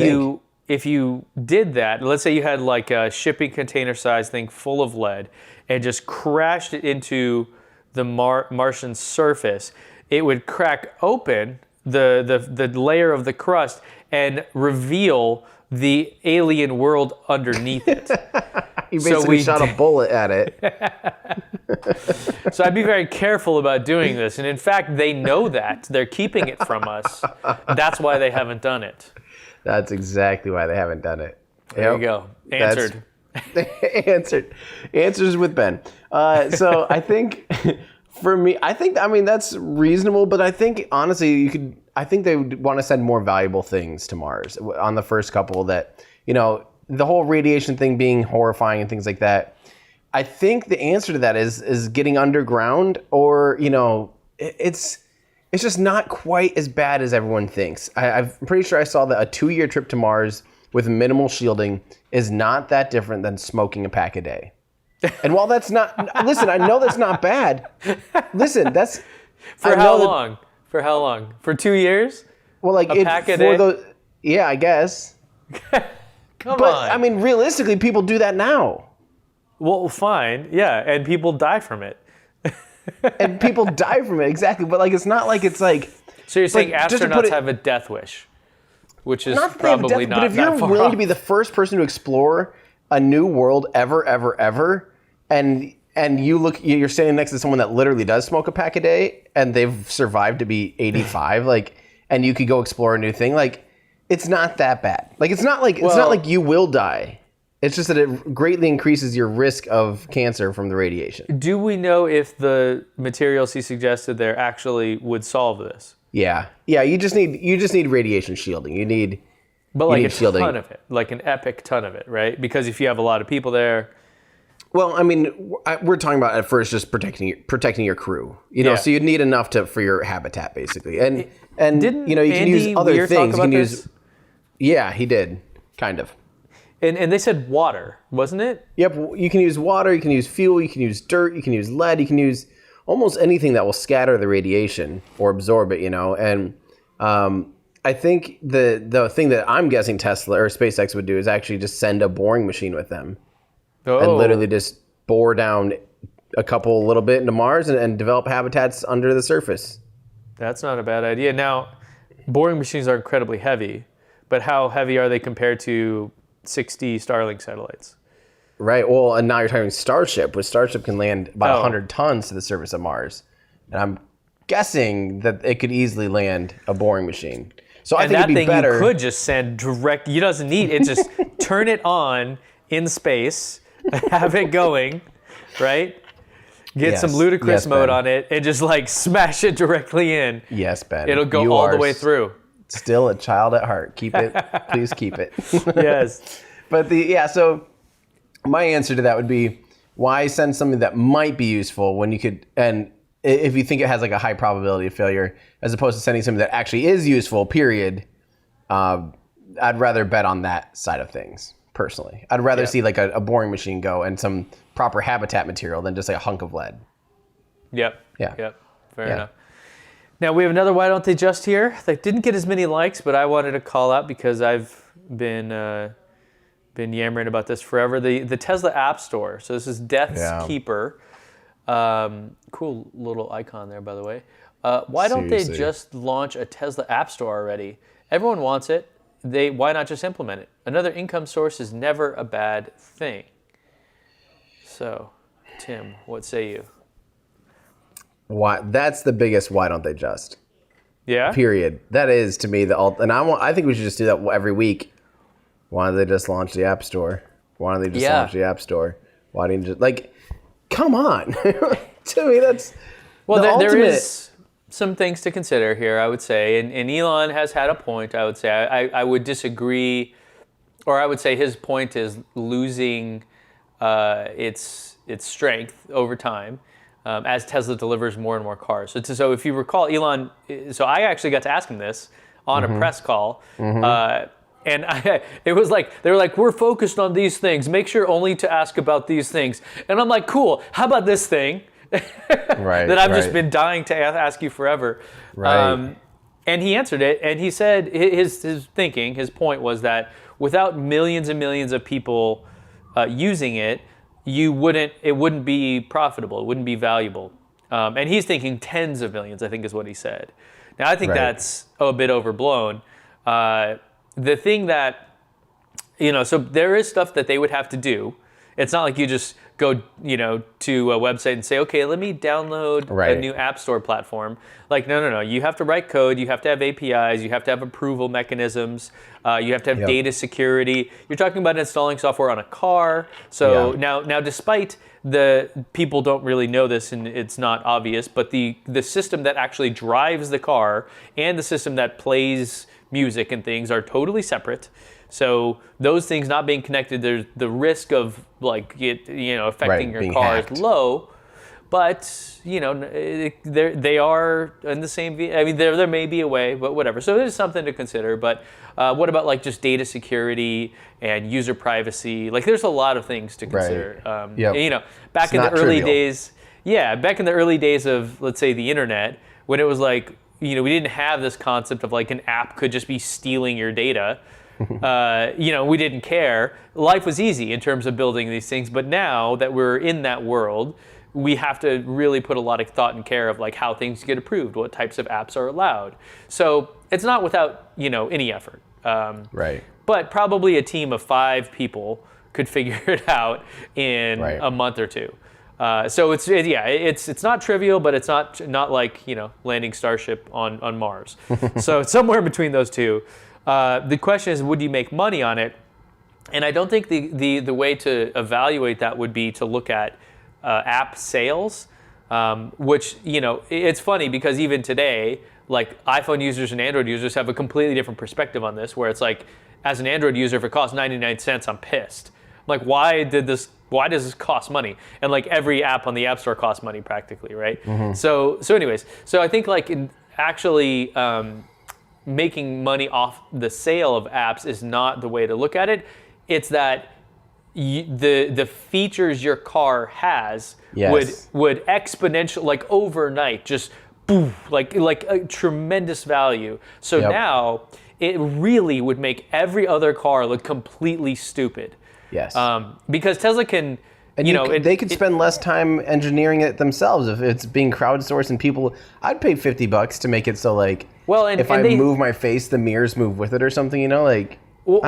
Speaker 2: you did that, let's say you had like a shipping container size thing full of lead and just crashed it into the Martian surface, it would crack open the layer of the crust and reveal the alien world underneath it.
Speaker 1: You basically shot a bullet at it.
Speaker 2: So I'd be very careful about doing this. And in fact, they know that. They're keeping it from us. That's why they haven't done it.
Speaker 1: That's exactly why they haven't done it.
Speaker 2: There you go. Answered.
Speaker 1: Answers with Ben. So I think for me, that's reasonable, but I think honestly I think they would want to send more valuable things to Mars on the first couple that, the whole radiation thing being horrifying and things like that. I think the answer to that is getting underground, or, it's just not quite as bad as everyone thinks. I'm pretty sure I saw that a 2-year trip to Mars with minimal shielding is not that different than smoking a pack a day. And while that's not, listen, I know that's not bad. Listen, that's...
Speaker 2: For how long? For how long? For 2 years?
Speaker 1: Well, like
Speaker 2: a pack a day?
Speaker 1: Yeah, I guess.
Speaker 2: Come on.
Speaker 1: I mean, realistically, people do that now.
Speaker 2: Well, fine. Yeah, and people die from it.
Speaker 1: And people die from it, exactly. But it's not like it's like...
Speaker 2: So you're saying astronauts have a death wish, which is probably not that far off.
Speaker 1: But if you're willing to be the first person to explore a new world ever, and you're standing next to someone that literally does smoke a pack a day, and they've survived to be 85, and you could go explore a new thing, it's not that bad. It's not like you will die. It's just that it greatly increases your risk of cancer from the radiation.
Speaker 2: Do we know if the materials he suggested there actually would solve this?
Speaker 1: Yeah. You just need radiation shielding. You need
Speaker 2: shielding. Ton of it, like an epic ton of it, right? Because if you have a lot of people there.
Speaker 1: Well, I mean, we're talking about at first just protecting your crew. So you'd need enough for your habitat basically, and
Speaker 2: didn't
Speaker 1: you can use other
Speaker 2: Weir
Speaker 1: things.
Speaker 2: Talk about this?
Speaker 1: Yeah, he did, kind of.
Speaker 2: And they said water, wasn't it?
Speaker 1: Yep, you can use water, you can use fuel, you can use dirt, you can use lead, you can use almost anything that will scatter the radiation or absorb it, And I think the thing that I'm guessing Tesla or SpaceX would do is actually just send a boring machine with them. And literally just bore down a little bit into Mars and develop habitats under the surface.
Speaker 2: That's not a bad idea. Now, boring machines are incredibly heavy, but how heavy are they compared to 60 Starlink satellites?
Speaker 1: Right. Well, and now you're talking Starship, which Starship can land about 100 tons to the surface of Mars. And I'm guessing that it could easily land a boring machine. So I think it'd be better.
Speaker 2: You could just send direct. You doesn't need it. Just turn it on in space, have it going, right? Get some ludicrous mode on it, and just smash it directly in.
Speaker 1: Yes, Ben.
Speaker 2: It'll go all the way through.
Speaker 1: Still a child at heart. Keep it. Please keep it.
Speaker 2: Yes.
Speaker 1: But so my answer to that would be, why send something that might be useful when you could, and if you think it has a high probability of failure, as opposed to sending something that actually is useful, period. I'd rather bet on that side of things, personally. I'd rather see a boring machine go and some proper habitat material than just a hunk of lead.
Speaker 2: Yep.
Speaker 1: Yeah.
Speaker 2: Yep. Fair enough. Now we have another Why Don't They Just here that didn't get as many likes, but I wanted to call out because I've been yammering about this forever. The Tesla App Store. So this is Death's Keeper. Cool little icon there, by the way. Why don't they just launch a Tesla App Store already? Everyone wants it. Why not just implement it? Another income source is never a bad thing. So, Tim, what say you?
Speaker 1: Why? That's the biggest why don't they just?
Speaker 2: Yeah?
Speaker 1: Period. That is, to me, and I think we should just do that every week. Why don't they just launch the App Store? Why don't they just launch the App Store? Why didn't you just, come on. To me, that's
Speaker 2: there is some things to consider here, I would say. And Elon has had a point, I would say. I would disagree, or I would say his point is losing its strength over time. As Tesla delivers more and more cars. So if you recall, Elon, so I actually got to ask him this on a press call. it was like, they were like, we're focused on these things. Make sure only to ask about these things. And I'm like, cool. How about this thing that I've just been dying to ask you forever?
Speaker 1: Right.
Speaker 2: And he answered it, and he said his point was that without millions and millions of people using it, it wouldn't be profitable. It wouldn't be valuable. And he's thinking tens of millions, I think is what he said. Now, I think that's a bit overblown. The thing that, so there is stuff that they would have to do. It's not like you just go, to a website and say, okay, let me download a new app store platform. Like, no. You have to write code. You have to have APIs. You have to have approval mechanisms. You have to have data security. You're talking about installing software on a car. So now, despite the people don't really know this and it's not obvious, but the system that actually drives the car and the system that plays music and things are totally separate. So those things not being connected, there's the risk of affecting your car is low. But they are in the same. I mean, there may be a way, but whatever. So there's something to consider. But what about like just data security and user privacy? Like, there's a lot of things to consider. Back in the early days. Yeah, back in the early days of, let's say, the internet, when it was like, we didn't have this concept of like an app could just be stealing your data. We didn't care. Life was easy in terms of building these things. But now that we're in that world, we have to really put a lot of thought and care of like how things get approved, what types of apps are allowed. So it's not without, any effort. But probably a team of 5 people could figure it out in a month or two. So it's not trivial, but it's not like, landing Starship on Mars. So it's somewhere between those two. The question is, would you make money on it? And I don't think the way to evaluate that would be to look at app sales, which, it's funny because even today, like iPhone users and Android users have a completely different perspective on this, where it's like, as an Android user, if it costs 99 cents, I'm pissed. I'm like, why does this cost money? And like every app on the App Store costs money practically, right? Mm-hmm. So anyways, I think like in actually making money off the sale of apps is not the way to look at it. It's that the features your car has would exponential, like overnight, just boom, like a tremendous value. So now it really would make every other car look completely stupid.
Speaker 1: Yes.
Speaker 2: Because Tesla can,
Speaker 1: and they could spend less time engineering it themselves if it's being crowdsourced and people. I'd pay $50 to make it so like, if I move my face, the mirrors move with it or something. I don't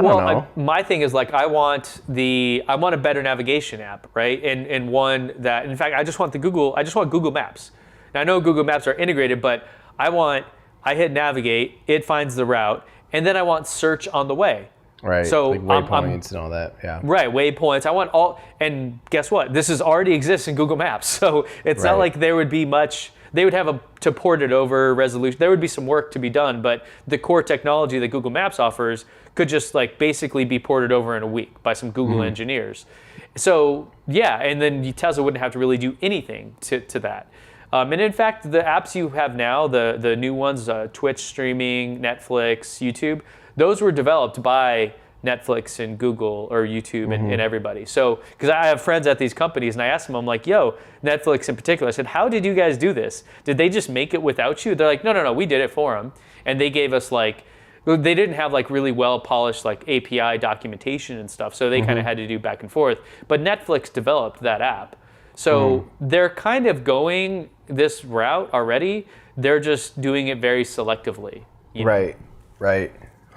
Speaker 1: know.
Speaker 2: My thing is like I want a better navigation app, right? And one that, in fact, I just want Google Maps. Now I know Google Maps are integrated, but I hit navigate, it finds the route, and then I want search on the way.
Speaker 1: Right.
Speaker 2: So
Speaker 1: like waypoints and all that. Yeah.
Speaker 2: Right. Waypoints. I want all, and guess what? This already exists in Google Maps. So it's not like there would be much. They would have to port it over resolution. There would be some work to be done, but the core technology that Google Maps offers could just like basically be ported over in a week by some Google engineers. So and then Tesla wouldn't have to really do anything to that. And in fact, the apps you have now, the new ones, Twitch streaming, Netflix, YouTube, those were developed by Netflix and Google or YouTube and everybody. So, because I have friends at these companies and I asked them, I'm like, Netflix in particular, I said, how did you guys do this? Did they just make it without you? They're like, no, we did it for them. And they gave us they didn't have like really well polished like API documentation and stuff. So they kind of had to do back and forth. But Netflix developed that app. So they're kind of going this route already. They're just doing it very selectively.
Speaker 1: Right.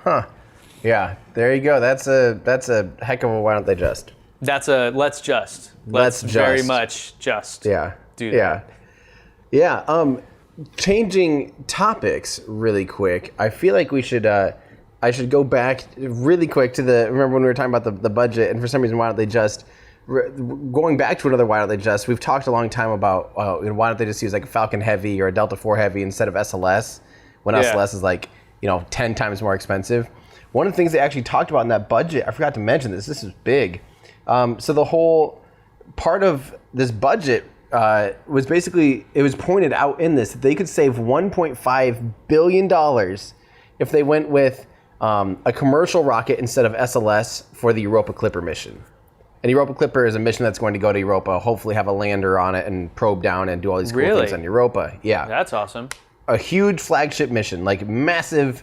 Speaker 1: Huh. Yeah, there you go. That's a heck of a why don't they just.
Speaker 2: That's a let's just very much just do that.
Speaker 1: Yeah. Changing topics really quick. I feel like we should I should go back really quick to remember when we were talking about the budget, and for some reason why don't they just going back to another why don't they just, we've talked a long time about why don't they just use like a Falcon Heavy or a Delta IV Heavy instead of SLS when SLS is like 10 times more expensive. One of the things they actually talked about in that budget, I forgot to mention this is big. So the whole part of this budget was basically, it was pointed out in this that they could save $1.5 billion if they went with a commercial rocket instead of SLS for the Europa Clipper mission. And Europa Clipper is a mission that's going to go to Europa, hopefully have a lander on it and probe down and do all these cool things on Europa. Yeah.
Speaker 2: That's awesome.
Speaker 1: A huge flagship mission, like massive,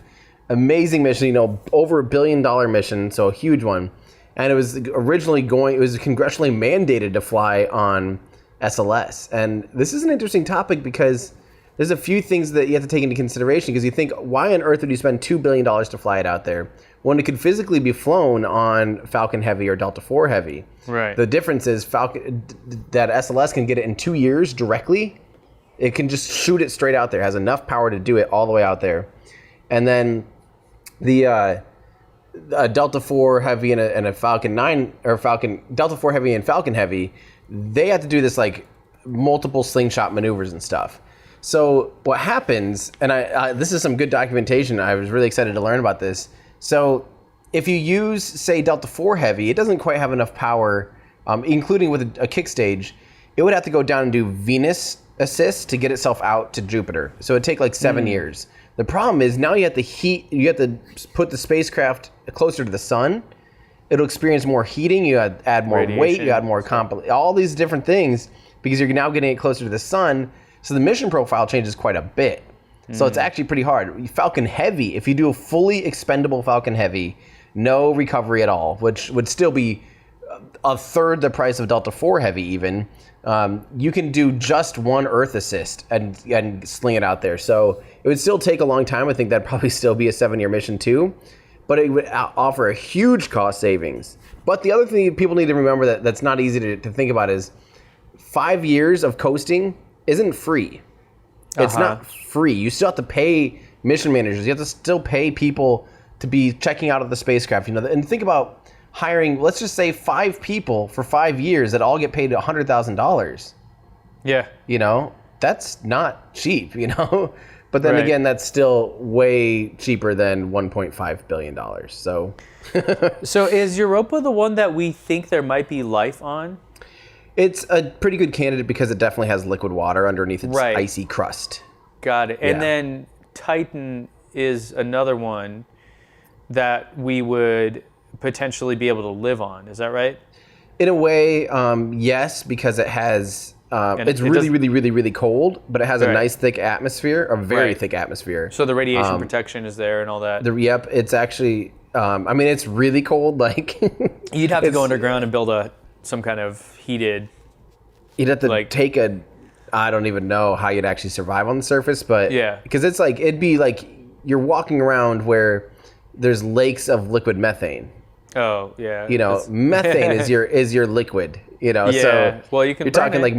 Speaker 1: amazing mission, over $1 billion mission, so a huge one. And it was originally it was congressionally mandated to fly on SLS. And this is an interesting topic because there's a few things that you have to take into consideration, because you think, why on earth would you spend $2 billion to fly it out there when it could physically be flown on Falcon Heavy or Delta IV Heavy?
Speaker 2: Right.
Speaker 1: The difference is that SLS can get it in 2 years directly. It can just shoot it straight out there. It has enough power to do it all the way out there. And then the Delta IV Heavy and a Falcon 9, or Delta IV Heavy and Falcon Heavy, they have to do this like multiple slingshot maneuvers and stuff. So what happens, and this is some good documentation, I was really excited to learn about this. So if you use, say, Delta IV Heavy, it doesn't quite have enough power, including with a kick stage. It would have to go down and do Venus assist to get itself out to Jupiter. So it'd take like 7 years. The problem is now you have to put the spacecraft closer to the sun. It'll experience more heating. You add more weight. You add more all these different things, because you're now getting it closer to the sun. So the mission profile changes quite a bit. So it's actually pretty hard. Falcon Heavy, if you do a fully expendable Falcon Heavy, no recovery at all, which would still be a third the price of Delta IV Heavy even, you can do just one Earth assist and sling it out there. So it would still take a long time. I think that'd probably still be a 7-year mission too, but it would offer a huge cost savings. But the other thing people need to remember that's not easy to think about is 5 years of coasting isn't free. It's not free. You still have to pay mission managers. You have to still pay people to be checking out of the spacecraft. And think about hiring, let's just say 5 people for 5 years that all get paid $100,000.
Speaker 2: Yeah.
Speaker 1: That's not cheap, But then again, that's still way cheaper than $1.5 billion. So
Speaker 2: So is Europa the one that we think there might be life on?
Speaker 1: It's a pretty good candidate because it definitely has liquid water underneath its icy crust.
Speaker 2: Got it. And then Titan is another one that we would potentially be able to live on. Is that right?
Speaker 1: In a way, yes, because it has. It's really cold, but it has a nice thick atmosphere, a very thick atmosphere.
Speaker 2: So the radiation protection is there and all that.
Speaker 1: Yep, it's actually. It's really cold. Like
Speaker 2: you'd have to go underground and build some kind of heated.
Speaker 1: You'd have to take I don't even know how you'd actually survive on the surface, but because it's like it'd be like you're walking around where there's lakes of liquid methane.
Speaker 2: Oh yeah.
Speaker 1: Methane is your liquid. So
Speaker 2: well, you're
Speaker 1: talking like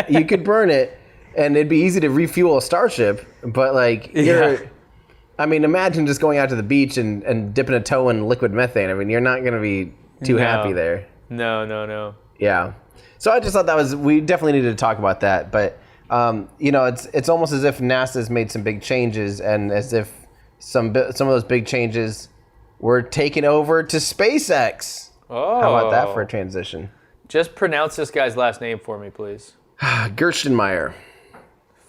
Speaker 1: you could burn it, and it'd be easy to refuel a starship, but imagine just going out to the beach and dipping a toe in liquid methane. You're not going to be too happy there.
Speaker 2: No.
Speaker 1: Yeah. So I just thought we definitely needed to talk about that. But, it's almost as if NASA's made some big changes, and as if some of those big changes were taken over to SpaceX.
Speaker 2: Oh.
Speaker 1: How about that for a transition?
Speaker 2: Just pronounce this guy's last name for me, please.
Speaker 1: Gerstenmaier.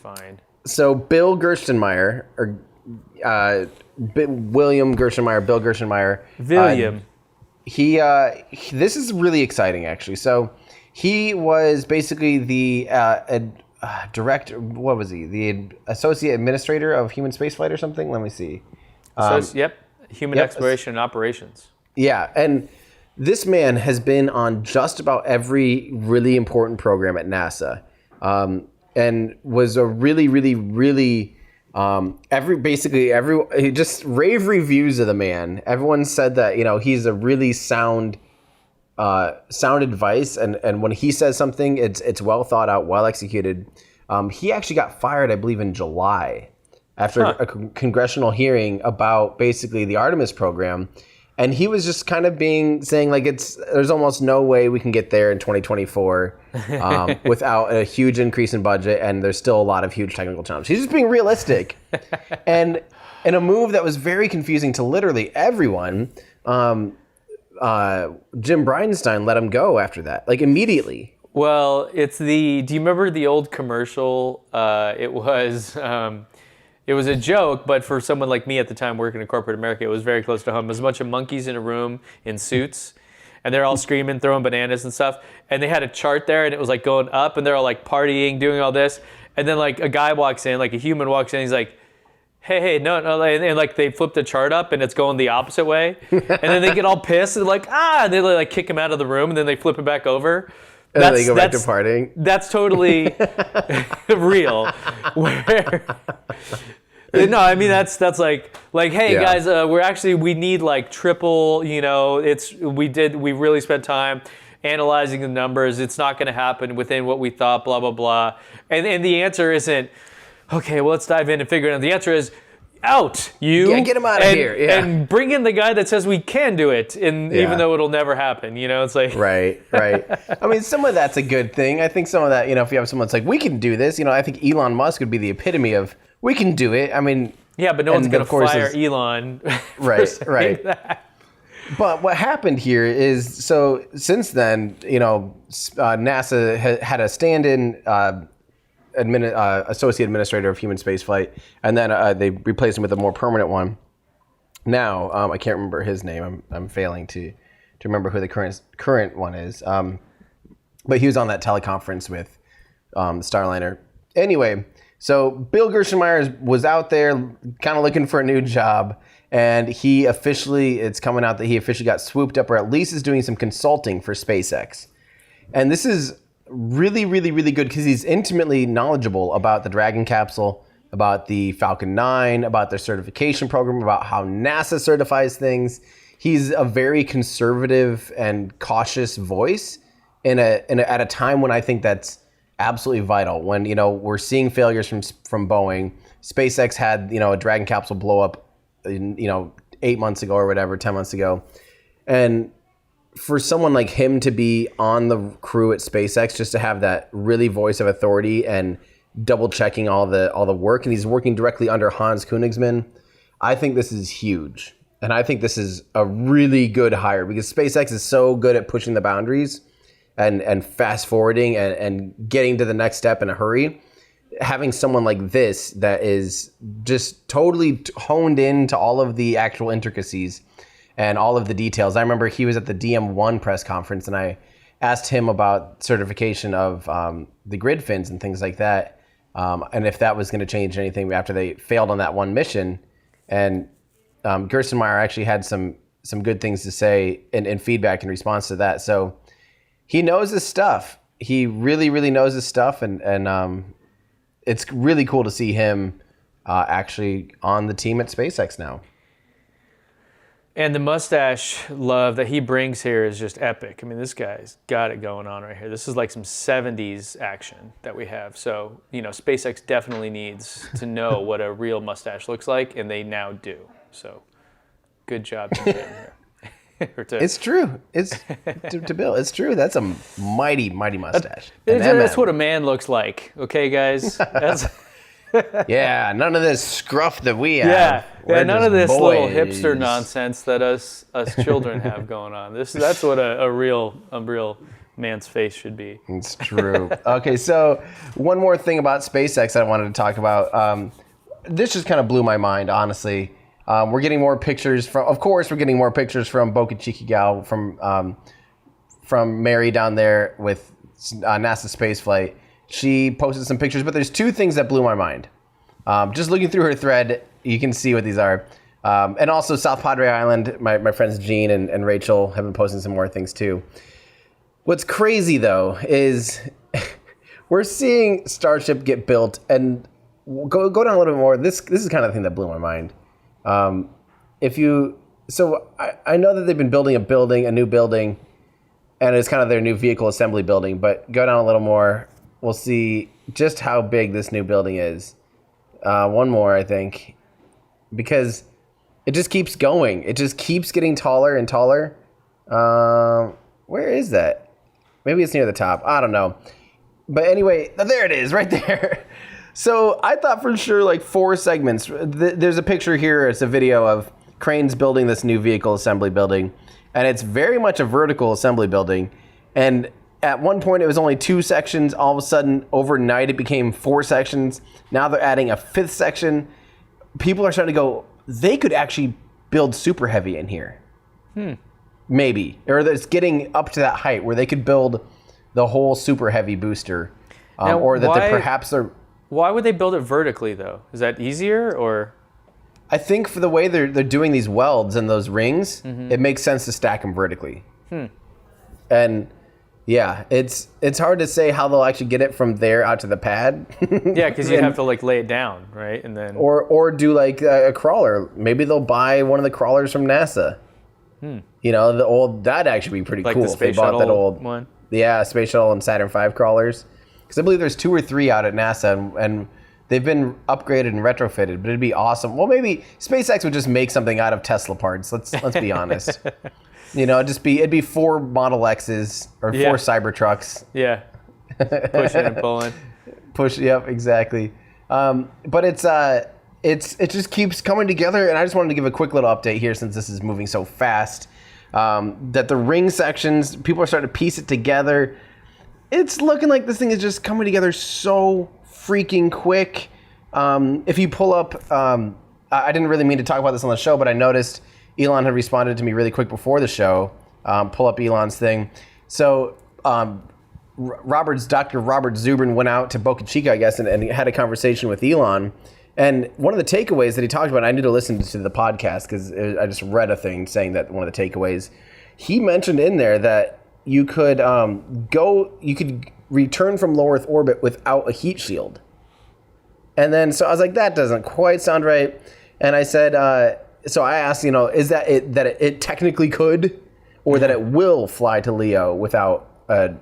Speaker 2: Fine.
Speaker 1: So Bill Gerstenmaier, or William Gerstenmaier, Bill Gerstenmaier.
Speaker 2: William.
Speaker 1: This is really exciting, actually. So he was basically the director. What was he? The associate administrator of human spaceflight or something. Let me see.
Speaker 2: Human exploration and operations.
Speaker 1: Yeah, and this man has been on just about every really important program at NASA, and was a really just rave reviews of the man. Everyone said that he's a really sound advice, and when he says something, it's well thought out, well executed. He actually got fired, I believe, in July after a congressional hearing about basically the Artemis program, and he was just kind of saying like there's almost no way we can get there in 2024 without a huge increase in budget, and there's still a lot of huge technical challenges. He's just being realistic, and in a move that was very confusing to literally everyone. Jim Bridenstine let him go after that, like immediately.
Speaker 2: Well, do you remember the old commercial? It was it was a joke, but for someone like me at the time working in corporate America, it was very close to home. It was a bunch of monkeys in a room in suits, and they're all screaming, throwing bananas and stuff. And they had a chart there, and it was like going up, and they're all like partying, doing all this. And then like a guy walks in, like a human walks in, he's like, hey, no, and like they flip the chart up, and it's going the opposite way. And then they get all pissed, and like, and they like kick him out of the room, and then they flip it back over.
Speaker 1: And then they go back to partying.
Speaker 2: That's totally real. Where no, I mean that's like hey guys, we need like triple. You know, we really spent time analyzing the numbers. It's not going to happen within what we thought. Blah blah blah. And the answer isn't okay. Well, let's dive in and figure it out. The answer is out.
Speaker 1: Get him out of here. Yeah.
Speaker 2: And bring in the guy that says we can do it, even though it'll never happen. You know, it's like
Speaker 1: right. I mean, some of that's a good thing. I think some of that, if you have someone that's like, we can do this. I think Elon Musk would be the epitome of we can do it. I mean,
Speaker 2: yeah, but no one's going to fire Elon.
Speaker 1: Right. That. But what happened here is, so since then, NASA had a stand-in associate administrator of human spaceflight, and then they replaced him with a more permanent one. Now, I can't remember his name. I'm failing to remember who the current one is. But he was on that teleconference with Starliner. Anyway, so Bill Gerstenmaier was out there kind of looking for a new job, and it's coming out that he officially got swooped up, or at least is doing some consulting for SpaceX. And this is really, really, really good because he's intimately knowledgeable about the Dragon capsule, about the Falcon 9, about their certification program, about how NASA certifies things. He's a very conservative and cautious voice at a time when I think that's absolutely vital. When we're seeing failures from Boeing, SpaceX had a Dragon capsule blow up 8 months ago or whatever, 10 months ago, and for someone like him to be on the crew at SpaceX, just to have that really voice of authority and double checking all the work, and he's working directly under Hans Königsmann, I think this is huge. And I think this is a really good hire because SpaceX is so good at pushing the boundaries and fast forwarding and getting to the next step in a hurry. Having someone like this that is just totally honed into all of the actual intricacies and all of the details. I remember he was at the DM1 press conference, and I asked him about certification of the grid fins and things like that, and if that was going to change anything after they failed on that one mission. And Gerstenmaier actually had some good things to say and feedback in response to that. So he knows his stuff. He really, really knows his stuff, and it's really cool to see him actually on the team at SpaceX now.
Speaker 2: And the mustache love that he brings here is just epic. I mean, this guy's got it going on right here. This is like some 70s action that we have. So, SpaceX definitely needs to know what a real mustache looks like, and they now do. So, good job to Jim here.
Speaker 1: It's true. It's to Bill. It's true. That's a mighty, mighty mustache.
Speaker 2: That's what a man looks like. Okay, guys? That's...
Speaker 1: Yeah, none of this scruff that we have.
Speaker 2: Yeah, none of this little hipster nonsense that us children have going on. That's what a real man's face should be.
Speaker 1: It's true. Okay, so one more thing about SpaceX I wanted to talk about. This just kind of blew my mind, honestly. We're getting more pictures from Boca Chica Gal, from Mary down there with NASA spaceflight. She posted some pictures, but there's two things that blew my mind. Just looking through her thread, you can see what these are. And also South Padre Island, my friends Jean and Rachel have been posting some more things too. What's crazy though is we're seeing Starship get built, and go down a little bit more. This is kind of the thing that blew my mind. I know that they've been building a new building, and it's kind of their new vehicle assembly building, but go down a little more. We'll see just how big this new building is. One more, I think, because it just keeps going. It just keeps getting taller and taller. Where is that? Maybe it's near the top. I don't know. But anyway, there it is right there. So I thought for sure like 4 segments. There's a picture here. It's a video of cranes building this new vehicle assembly building. And it's very much a vertical assembly building. And at one point, it was only 2 sections. All of a sudden, overnight, it became 4 sections. Now they're adding a 5th section. people are starting to go, they could actually build super heavy in here. Maybe. Or it's getting up to that height where they could build the whole super heavy booster.
Speaker 2: Now,
Speaker 1: or that they perhaps are...
Speaker 2: Why would they build it vertically, though? Is that easier, or...?
Speaker 1: I think for the way they're doing these welds and those rings, it makes sense to stack them vertically. And yeah, it's hard to say how they'll actually get it from there out to the pad.
Speaker 2: Yeah, because you have to like lay it down, right? And then
Speaker 1: or do like a crawler. Maybe they'll buy one of the crawlers from NASA. You know, the old, that'd actually be pretty
Speaker 2: like
Speaker 1: cool
Speaker 2: the
Speaker 1: if they
Speaker 2: space
Speaker 1: bought
Speaker 2: shuttle
Speaker 1: that old
Speaker 2: one.
Speaker 1: Yeah, Space Shuttle and Saturn V crawlers. Because I believe there's 2 or 3 out at NASA, and they've been upgraded and retrofitted. But it'd be awesome. Well, maybe SpaceX would just make something out of Tesla parts. Let's be honest. You know, it'd be 4 Model X's or 4 Cybertrucks.
Speaker 2: Yeah, pushing and pulling.
Speaker 1: Yep, exactly. But it just keeps coming together, and I just wanted to give a quick little update here since this is moving so fast. That the ring sections, people are starting to piece it together. It's looking like this thing is just coming together so freaking quick. If you pull up, I didn't really mean to talk about this on the show, but I noticed Elon had responded to me really quick before the show. Pull up Elon's thing. So Dr. Robert Zubrin went out to Boca Chica, I guess, and he had a conversation with Elon. And one of the takeaways that he talked about, I need to listen to the podcast because I just read a thing saying that one of the takeaways, he mentioned in there that you could return from low Earth orbit without a heat shield. And then, so I was like, that doesn't quite sound right. And I said, so I asked, you know, is that it technically could, or that it will fly to Leo without a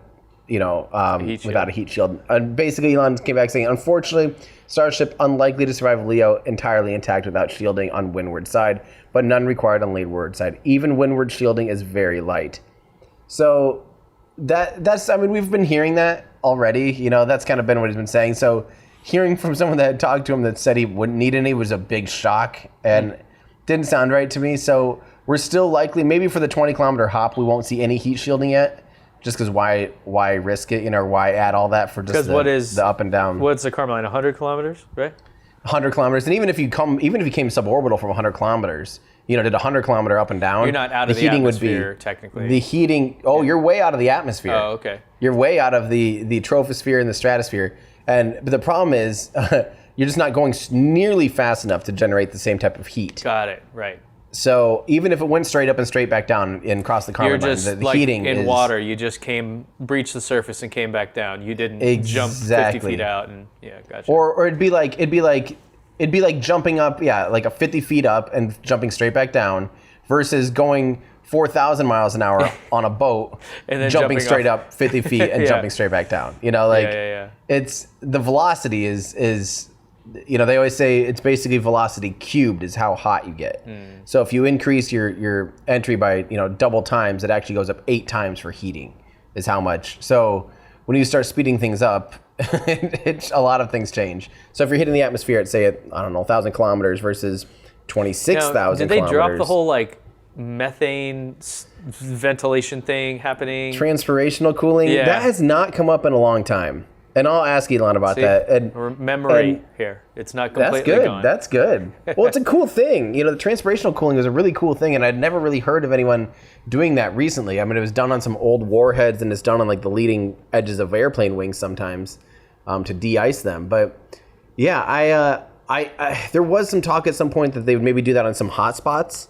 Speaker 1: heat shield? And basically, Elon came back saying, unfortunately, Starship unlikely to survive Leo entirely intact without shielding on windward side, but none required on leeward side. Even windward shielding is very light. So that's, I mean, we've been hearing that already. You know, that's kind of been what he's been saying. So hearing from someone that had talked to him that said he wouldn't need any was a big shock and didn't sound right to me. So we're still likely, maybe for the 20-kilometer hop, we won't see any heat shielding yet. Just because why risk it, you know, why add all that for just the up and down?
Speaker 2: What's the Kármán line? 100 kilometers, right?
Speaker 1: 100 kilometers, and even if you came suborbital from 100 kilometers, you know, did 100 kilometer up and down.
Speaker 2: You're not out of the atmosphere, technically.
Speaker 1: The heating. Oh, you're way out of the atmosphere.
Speaker 2: Oh, okay.
Speaker 1: You're way out of the troposphere and the stratosphere, but the problem is you're just not going nearly fast enough to generate the same type of heat.
Speaker 2: Got it. Right.
Speaker 1: So even if it went straight up and straight back down and across the Kármán line, the
Speaker 2: like
Speaker 1: heating
Speaker 2: in
Speaker 1: is
Speaker 2: water. You just breached the surface and came back down. You didn't jump 50 feet out and gotcha.
Speaker 1: Or it'd be like jumping up, like a 50 feet up and jumping straight back down, versus going 4,000 miles an hour on a boat and then jumping straight up 50 feet and jumping straight back down. You know, like it's the velocity is. You know, they always say it's basically velocity cubed is how hot you get. So if you increase your entry by, you know, double times, it actually goes up 8 times for heating is how much. So when you start speeding things up, a lot of things change. So if you're hitting the atmosphere at, say, 1,000 kilometers versus 26,000 kilometers.
Speaker 2: Did they drop the whole, like, methane ventilation thing happening?
Speaker 1: Transformational cooling?
Speaker 2: Yeah.
Speaker 1: That has not come up in a long time. And I'll ask Elon about that.
Speaker 2: Memory here. It's not completely gone.
Speaker 1: That's good. Well, it's a cool thing. You know, the transpirational cooling is a really cool thing, and I'd never really heard of anyone doing that recently. I mean, it was done on some old warheads, and it's done on like the leading edges of airplane wings sometimes to de-ice them. But yeah, I there was some talk at some point that they would maybe do that on some hot spots.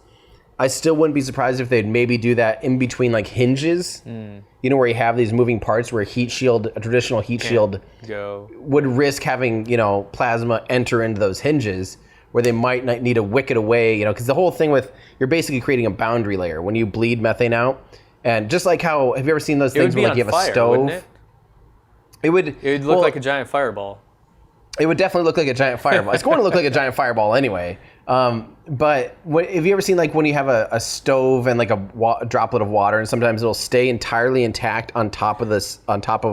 Speaker 1: I still wouldn't be surprised if they'd maybe do that in between like hinges. You know, where you have these moving parts where a traditional heat shield would risk having, you know, plasma enter into those hinges where they might not need to wick it away, you know, because the whole thing you're basically creating a boundary layer when you bleed methane out. And just like have you ever seen those things where like you have a stove? It would
Speaker 2: look like a giant fireball.
Speaker 1: It would definitely look like a giant fireball. It's going to look like a giant fireball anyway. But have you ever seen like when you have a stove and like a droplet of water, and sometimes it'll stay entirely intact on top of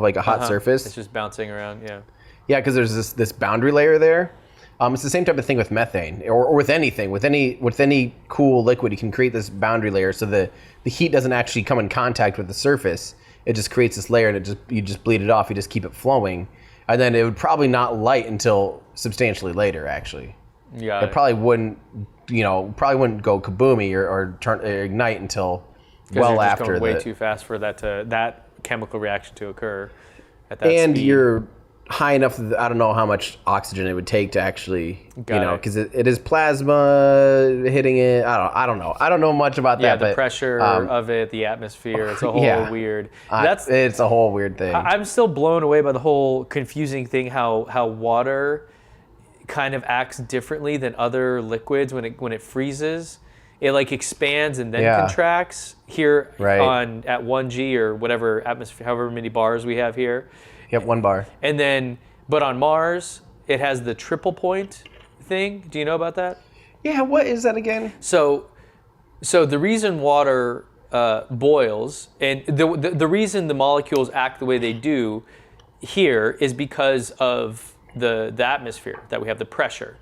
Speaker 1: like a hot surface?
Speaker 2: It's just bouncing around, yeah.
Speaker 1: Yeah, because there's this boundary layer there. It's the same type of thing with methane, or with anything, with any cool liquid. You can create this boundary layer so the heat doesn't actually come in contact with the surface. It just creates this layer, and you just bleed it off. You just keep it flowing, and then it would probably not light until substantially later, actually.
Speaker 2: Got
Speaker 1: it probably wouldn't, go kaboomy or ignite until well
Speaker 2: you're just
Speaker 1: after
Speaker 2: going way too fast for that chemical reaction to occur at that
Speaker 1: and
Speaker 2: speed.
Speaker 1: you're high enough. I don't know how much oxygen it would take to actually, because it is plasma hitting it. I don't know. I don't know much about that.
Speaker 2: The
Speaker 1: but,
Speaker 2: pressure of it, the atmosphere. It's a whole weird.
Speaker 1: It's a whole weird thing.
Speaker 2: I'm still blown away by the whole confusing thing. How water kind of acts differently than other liquids when it freezes. It like expands and then contracts here at 1G or whatever atmosphere, however many bars we have here.
Speaker 1: Yep, 1 bar.
Speaker 2: And then, but on Mars, it has the triple point thing. Do you know about that?
Speaker 1: Yeah, what is that again?
Speaker 2: So the reason water boils and the reason the molecules act the way they do here is because of the atmosphere that we have, the pressure.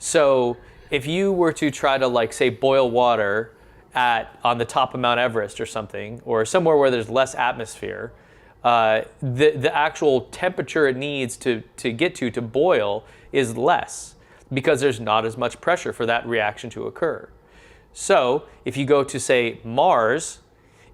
Speaker 2: So if you were to try to like say boil water on the top of Mount Everest or something, or somewhere where there's less atmosphere, the actual temperature it needs to get to boil is less because there's not as much pressure for that reaction to occur. So if you go to say Mars,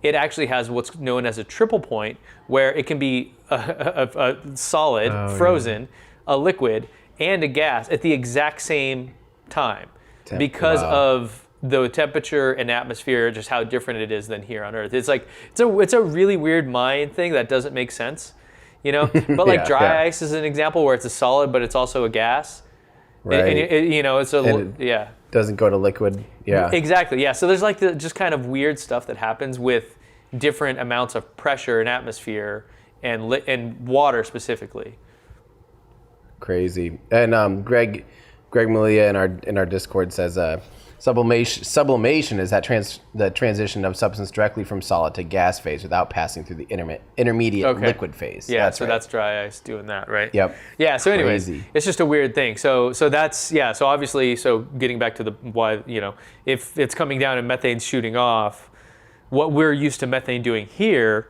Speaker 2: it actually has what's known as a triple point, where it can be a solid, frozen, a liquid, and a gas at the exact same time because of the temperature and atmosphere, just how different it is than here on Earth. It's like it's a really weird mind thing that doesn't make sense, But like dry ice is an example where it's a solid, but it's also a gas.
Speaker 1: Right.
Speaker 2: And
Speaker 1: doesn't go to liquid. Yeah.
Speaker 2: Exactly. Yeah. So there's like just kind of weird stuff that happens with different amounts of pressure and atmosphere and water specifically.
Speaker 1: Crazy. And Greg Malia in our Discord says sublimation is the transition of substance directly from solid to gas phase without passing through the intermediate liquid phase.
Speaker 2: Yeah, that's dry ice doing that, right?
Speaker 1: Yep.
Speaker 2: Yeah, so anyways,
Speaker 1: Crazy.
Speaker 2: It's just a weird thing. So that's, so obviously, getting back to the why, if it's coming down and methane's shooting off, what we're used to methane doing here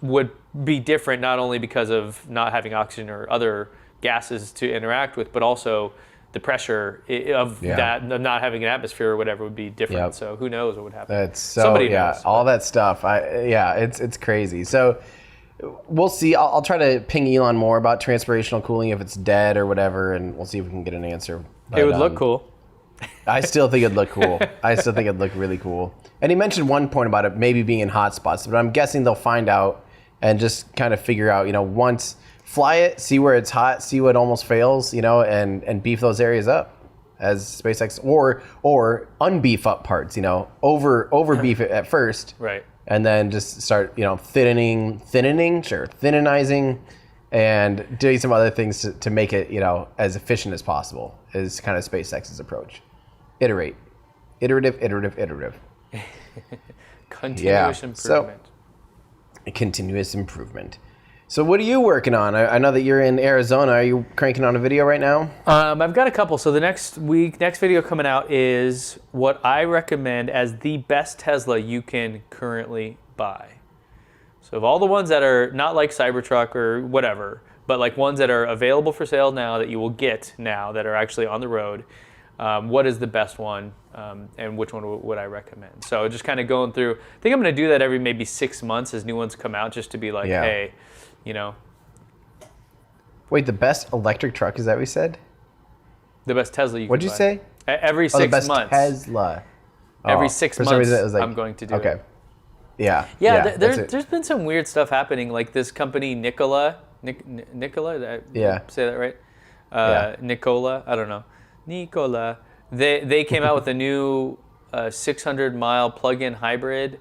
Speaker 2: would be different, not only because of not having oxygen or other gases to interact with, but also the pressure of that not having an atmosphere or whatever would be different.
Speaker 1: Yep.
Speaker 2: So who knows what would happen?
Speaker 1: That's so
Speaker 2: Somebody knows.
Speaker 1: All that stuff. It's crazy. So we'll see. I'll try to ping Elon more about transpirational cooling if it's dead or whatever, and we'll see if we can get an answer. But,
Speaker 2: it would look cool.
Speaker 1: I still think it'd look cool. I still think it'd look really cool. And he mentioned one point about it maybe being in hot spots, but I'm guessing they'll find out and just kind of figure out, once fly it, see where it's hot, see what almost fails, and beef those areas up as SpaceX or unbeef up parts, over beef it at first.
Speaker 2: Right.
Speaker 1: And then just start, thinning, and doing some other things to make it, as efficient as possible is kind of SpaceX's approach. Iterative.
Speaker 2: Continuous improvement.
Speaker 1: Continuous improvement. So what are you working on? I know that you're in Arizona. Are you cranking on a video right now?
Speaker 2: I've got a couple. So the next video coming out is what I recommend as the best Tesla you can currently buy. So of all the ones that are not like Cybertruck or whatever, but like ones that are available for sale now that you will get now that are actually on the road, what is the best one and which one would I recommend? So just kind of going through. I think I'm going to do that every maybe 6 months as new ones come out, just to be like, hey,
Speaker 1: Wait, the best electric truck, is that what we said?
Speaker 2: The best Tesla you can
Speaker 1: What'd you
Speaker 2: buy.
Speaker 1: say?
Speaker 2: Every 6 months.
Speaker 1: The best Tesla.
Speaker 2: Every 6
Speaker 1: for
Speaker 2: months,
Speaker 1: some reason it was like,
Speaker 2: I'm going to do
Speaker 1: okay.
Speaker 2: it.
Speaker 1: Yeah.
Speaker 2: There's been some weird stuff happening, like this company, Nikola, did I say that right? Nikola, I don't know. Nikola. They came out with a new 600-mile plug-in hybrid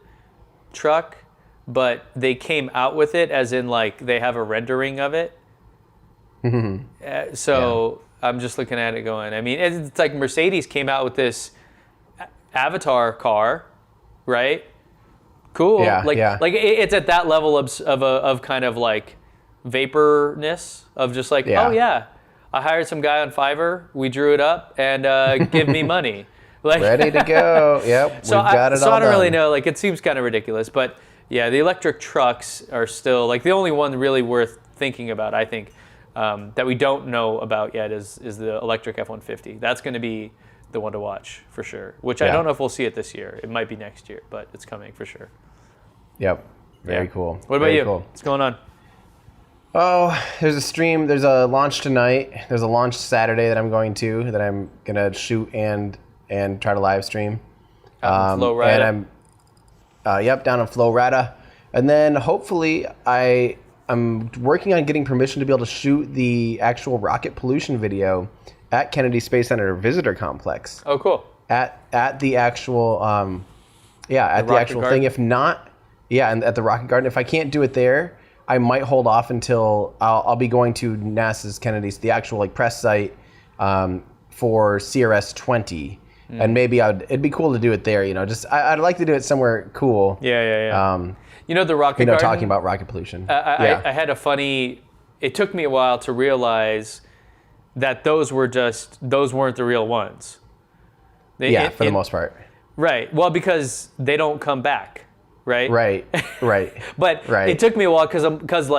Speaker 2: truck, but they came out with it as in like they have a rendering of it. I'm just looking at it going, I mean, it's like Mercedes came out with this Avatar car, right? Cool. Like it's at that level of kind of like vaporness of just like, oh yeah, I hired some guy on Fiverr, we drew it up, and give me money. Like,
Speaker 1: ready to go. Yep, we've got it all
Speaker 2: So I don't really
Speaker 1: done.
Speaker 2: know. Like, it seems kind of ridiculous, but yeah, the electric trucks are still like the only one really worth thinking about, I think. that we don't know about yet is the electric F-150. That's going to be the one to watch for sure, which I don't know if we'll see it this year. It might be next year, but it's coming for sure.
Speaker 1: Yep. Very cool.
Speaker 2: What about
Speaker 1: Very
Speaker 2: you?
Speaker 1: Cool.
Speaker 2: What's going on?
Speaker 1: Oh, there's a stream. There's a launch tonight. There's a launch Saturday that I'm going to shoot and try to live stream.
Speaker 2: Out in Florida.
Speaker 1: And I'm down in Florida. And then hopefully I'm working on getting permission to be able to shoot the actual rocket pollution video at Kennedy Space Center Visitor Complex.
Speaker 2: Oh, cool.
Speaker 1: At the actual the actual
Speaker 2: garden?
Speaker 1: thing. If not, and at the Rocket Garden. If I can't do it there, I might hold off until I'll be going to NASA's Kennedy's, the actual press site for CRS 20, and maybe it'd be cool to do it there. I'd like to do it somewhere cool.
Speaker 2: Yeah. The Rocket Garden.
Speaker 1: Talking about rocket pollution.
Speaker 2: I had it took me a while to realize that those weren't the real ones.
Speaker 1: For the most part.
Speaker 2: Right. Well, because they don't come back, right?
Speaker 1: Right.
Speaker 2: But it took me a while because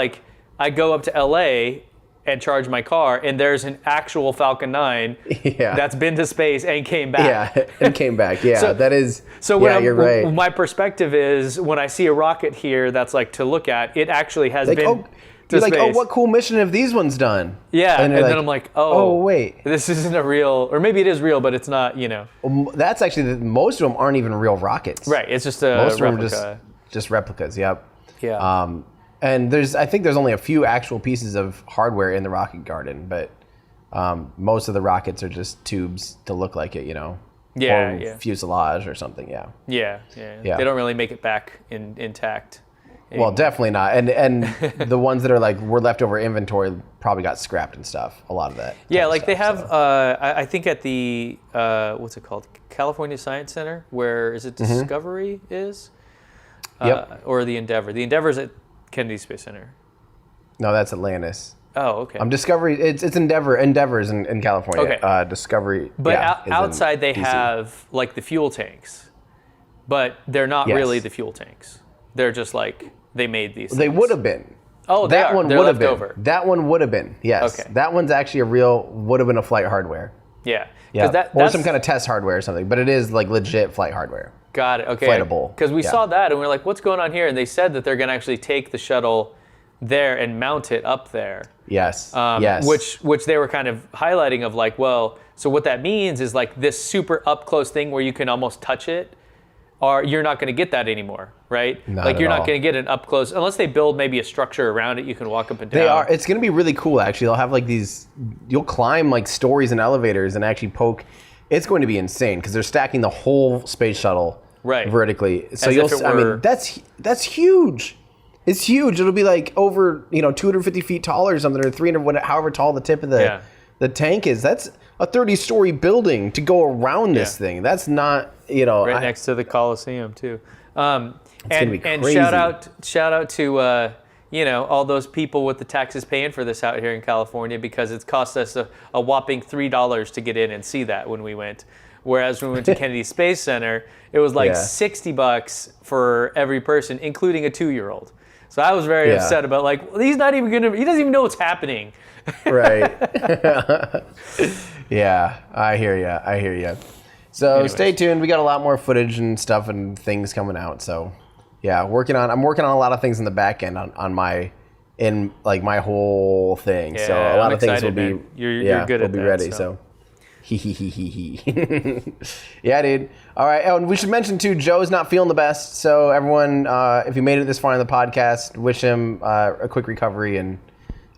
Speaker 2: I go up to LA and charge my car, and there's an actual Falcon 9 that's been to space and came back.
Speaker 1: Yeah, and came back. Yeah, that is.
Speaker 2: So
Speaker 1: you're right.
Speaker 2: My perspective is when I see a rocket here that's to look at, it actually has been.
Speaker 1: You're like, oh, what cool mission have these ones done?
Speaker 2: Yeah, and then I'm like, oh,
Speaker 1: wait,
Speaker 2: this isn't a real, or maybe it is real, but it's not,
Speaker 1: That's actually, most of them aren't even real rockets.
Speaker 2: Right, it's just a
Speaker 1: most
Speaker 2: replica.
Speaker 1: Of them are just replicas, yep.
Speaker 2: Yeah.
Speaker 1: And I think there's only a few actual pieces of hardware in the Rocket Garden, but most of the rockets are just tubes to look like it, or fuselage or something,
Speaker 2: Yeah. They don't really make it back intact.
Speaker 1: Well, definitely not. And the ones that are were leftover inventory probably got scrapped and stuff. A lot of that.
Speaker 2: Yeah, they have. I think at the what's it called, California Science Center, where is it Discovery is? Or the Endeavor. The Endeavor is at Kennedy Space Center.
Speaker 1: No, that's Atlantis.
Speaker 2: Oh, okay.
Speaker 1: Discovery. It's Endeavor. Endeavor's in California.
Speaker 2: Okay.
Speaker 1: Discovery.
Speaker 2: But outside they have the fuel tanks, but they're not really the fuel tanks. They're just they made these things.
Speaker 1: They would have been.
Speaker 2: Oh,
Speaker 1: that one
Speaker 2: would have
Speaker 1: been. That one would have been. Yes.
Speaker 2: Okay.
Speaker 1: That one's actually would have been a flight hardware.
Speaker 2: Yeah.
Speaker 1: Or some kind of test hardware or something. But it is legit flight hardware.
Speaker 2: Got it. Okay.
Speaker 1: Flightable.
Speaker 2: Because we saw that and we're like, what's going on here? And they said that they're going to actually take the shuttle there and mount it up there.
Speaker 1: Yes.
Speaker 2: Which they were kind of highlighting of so what that means is this super up close thing where you can almost touch it. Or you're not going to get that anymore, right? You're not going to get an up close unless they build maybe a structure around it. You can walk up and down.
Speaker 1: They are. It's going to be really cool. Actually, they'll have these. You'll climb stories and elevators and actually poke. It's going to be insane because they're stacking the whole space shuttle vertically. So that's huge. It's huge. It'll be over 250 feet tall or something, or 300, however tall the tip of the tank is. That's a 30-story building to go around this thing. That's not,
Speaker 2: right next to the Coliseum too.
Speaker 1: It's gonna be crazy.
Speaker 2: And shout out to all those people with the taxes paying for this out here in California, because it's cost us a whopping $3 to get in and see that when we went. Whereas when we went to Kennedy Space Center, it was $60 for every person, including a 2-year-old. So I was very upset about he doesn't even know what's happening.
Speaker 1: Right. Yeah, I hear you. So anyways, stay tuned. We got a lot more footage and stuff and things coming out. So yeah, I'm working on a lot of things in the back end on my whole thing.
Speaker 2: Yeah,
Speaker 1: so a lot of things will be
Speaker 2: man. You're good at
Speaker 1: will be
Speaker 2: that,
Speaker 1: ready. So yeah, dude. All right. Oh, and we should mention too, Joe's not feeling the best. So everyone, if you made it this far in the podcast, wish him a quick recovery and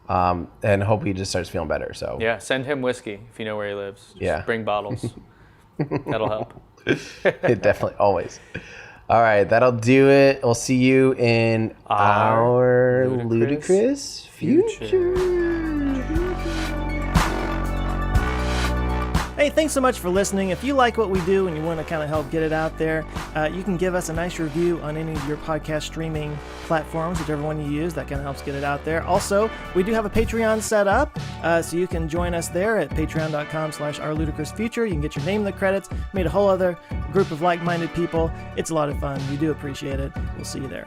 Speaker 1: hope he just starts feeling better. So
Speaker 2: yeah, send him whiskey if you know where he lives. Just bring bottles. That'll help.
Speaker 1: It definitely always. All right, that'll do it. We'll see you in our ludicrous future.
Speaker 3: Hey, thanks so much for listening. If you like what we do and you want to kind of help get it out there, you can give us a nice review on any of your podcast streaming platforms, whichever one you use. That kind of helps get it out there. Also, we do have a Patreon set up, so you can join us there at patreon.com/ourludicrousfuture. You can get your name in the credits, meet a whole other group of like-minded people. It's a lot of fun. We do appreciate it. We'll see you there.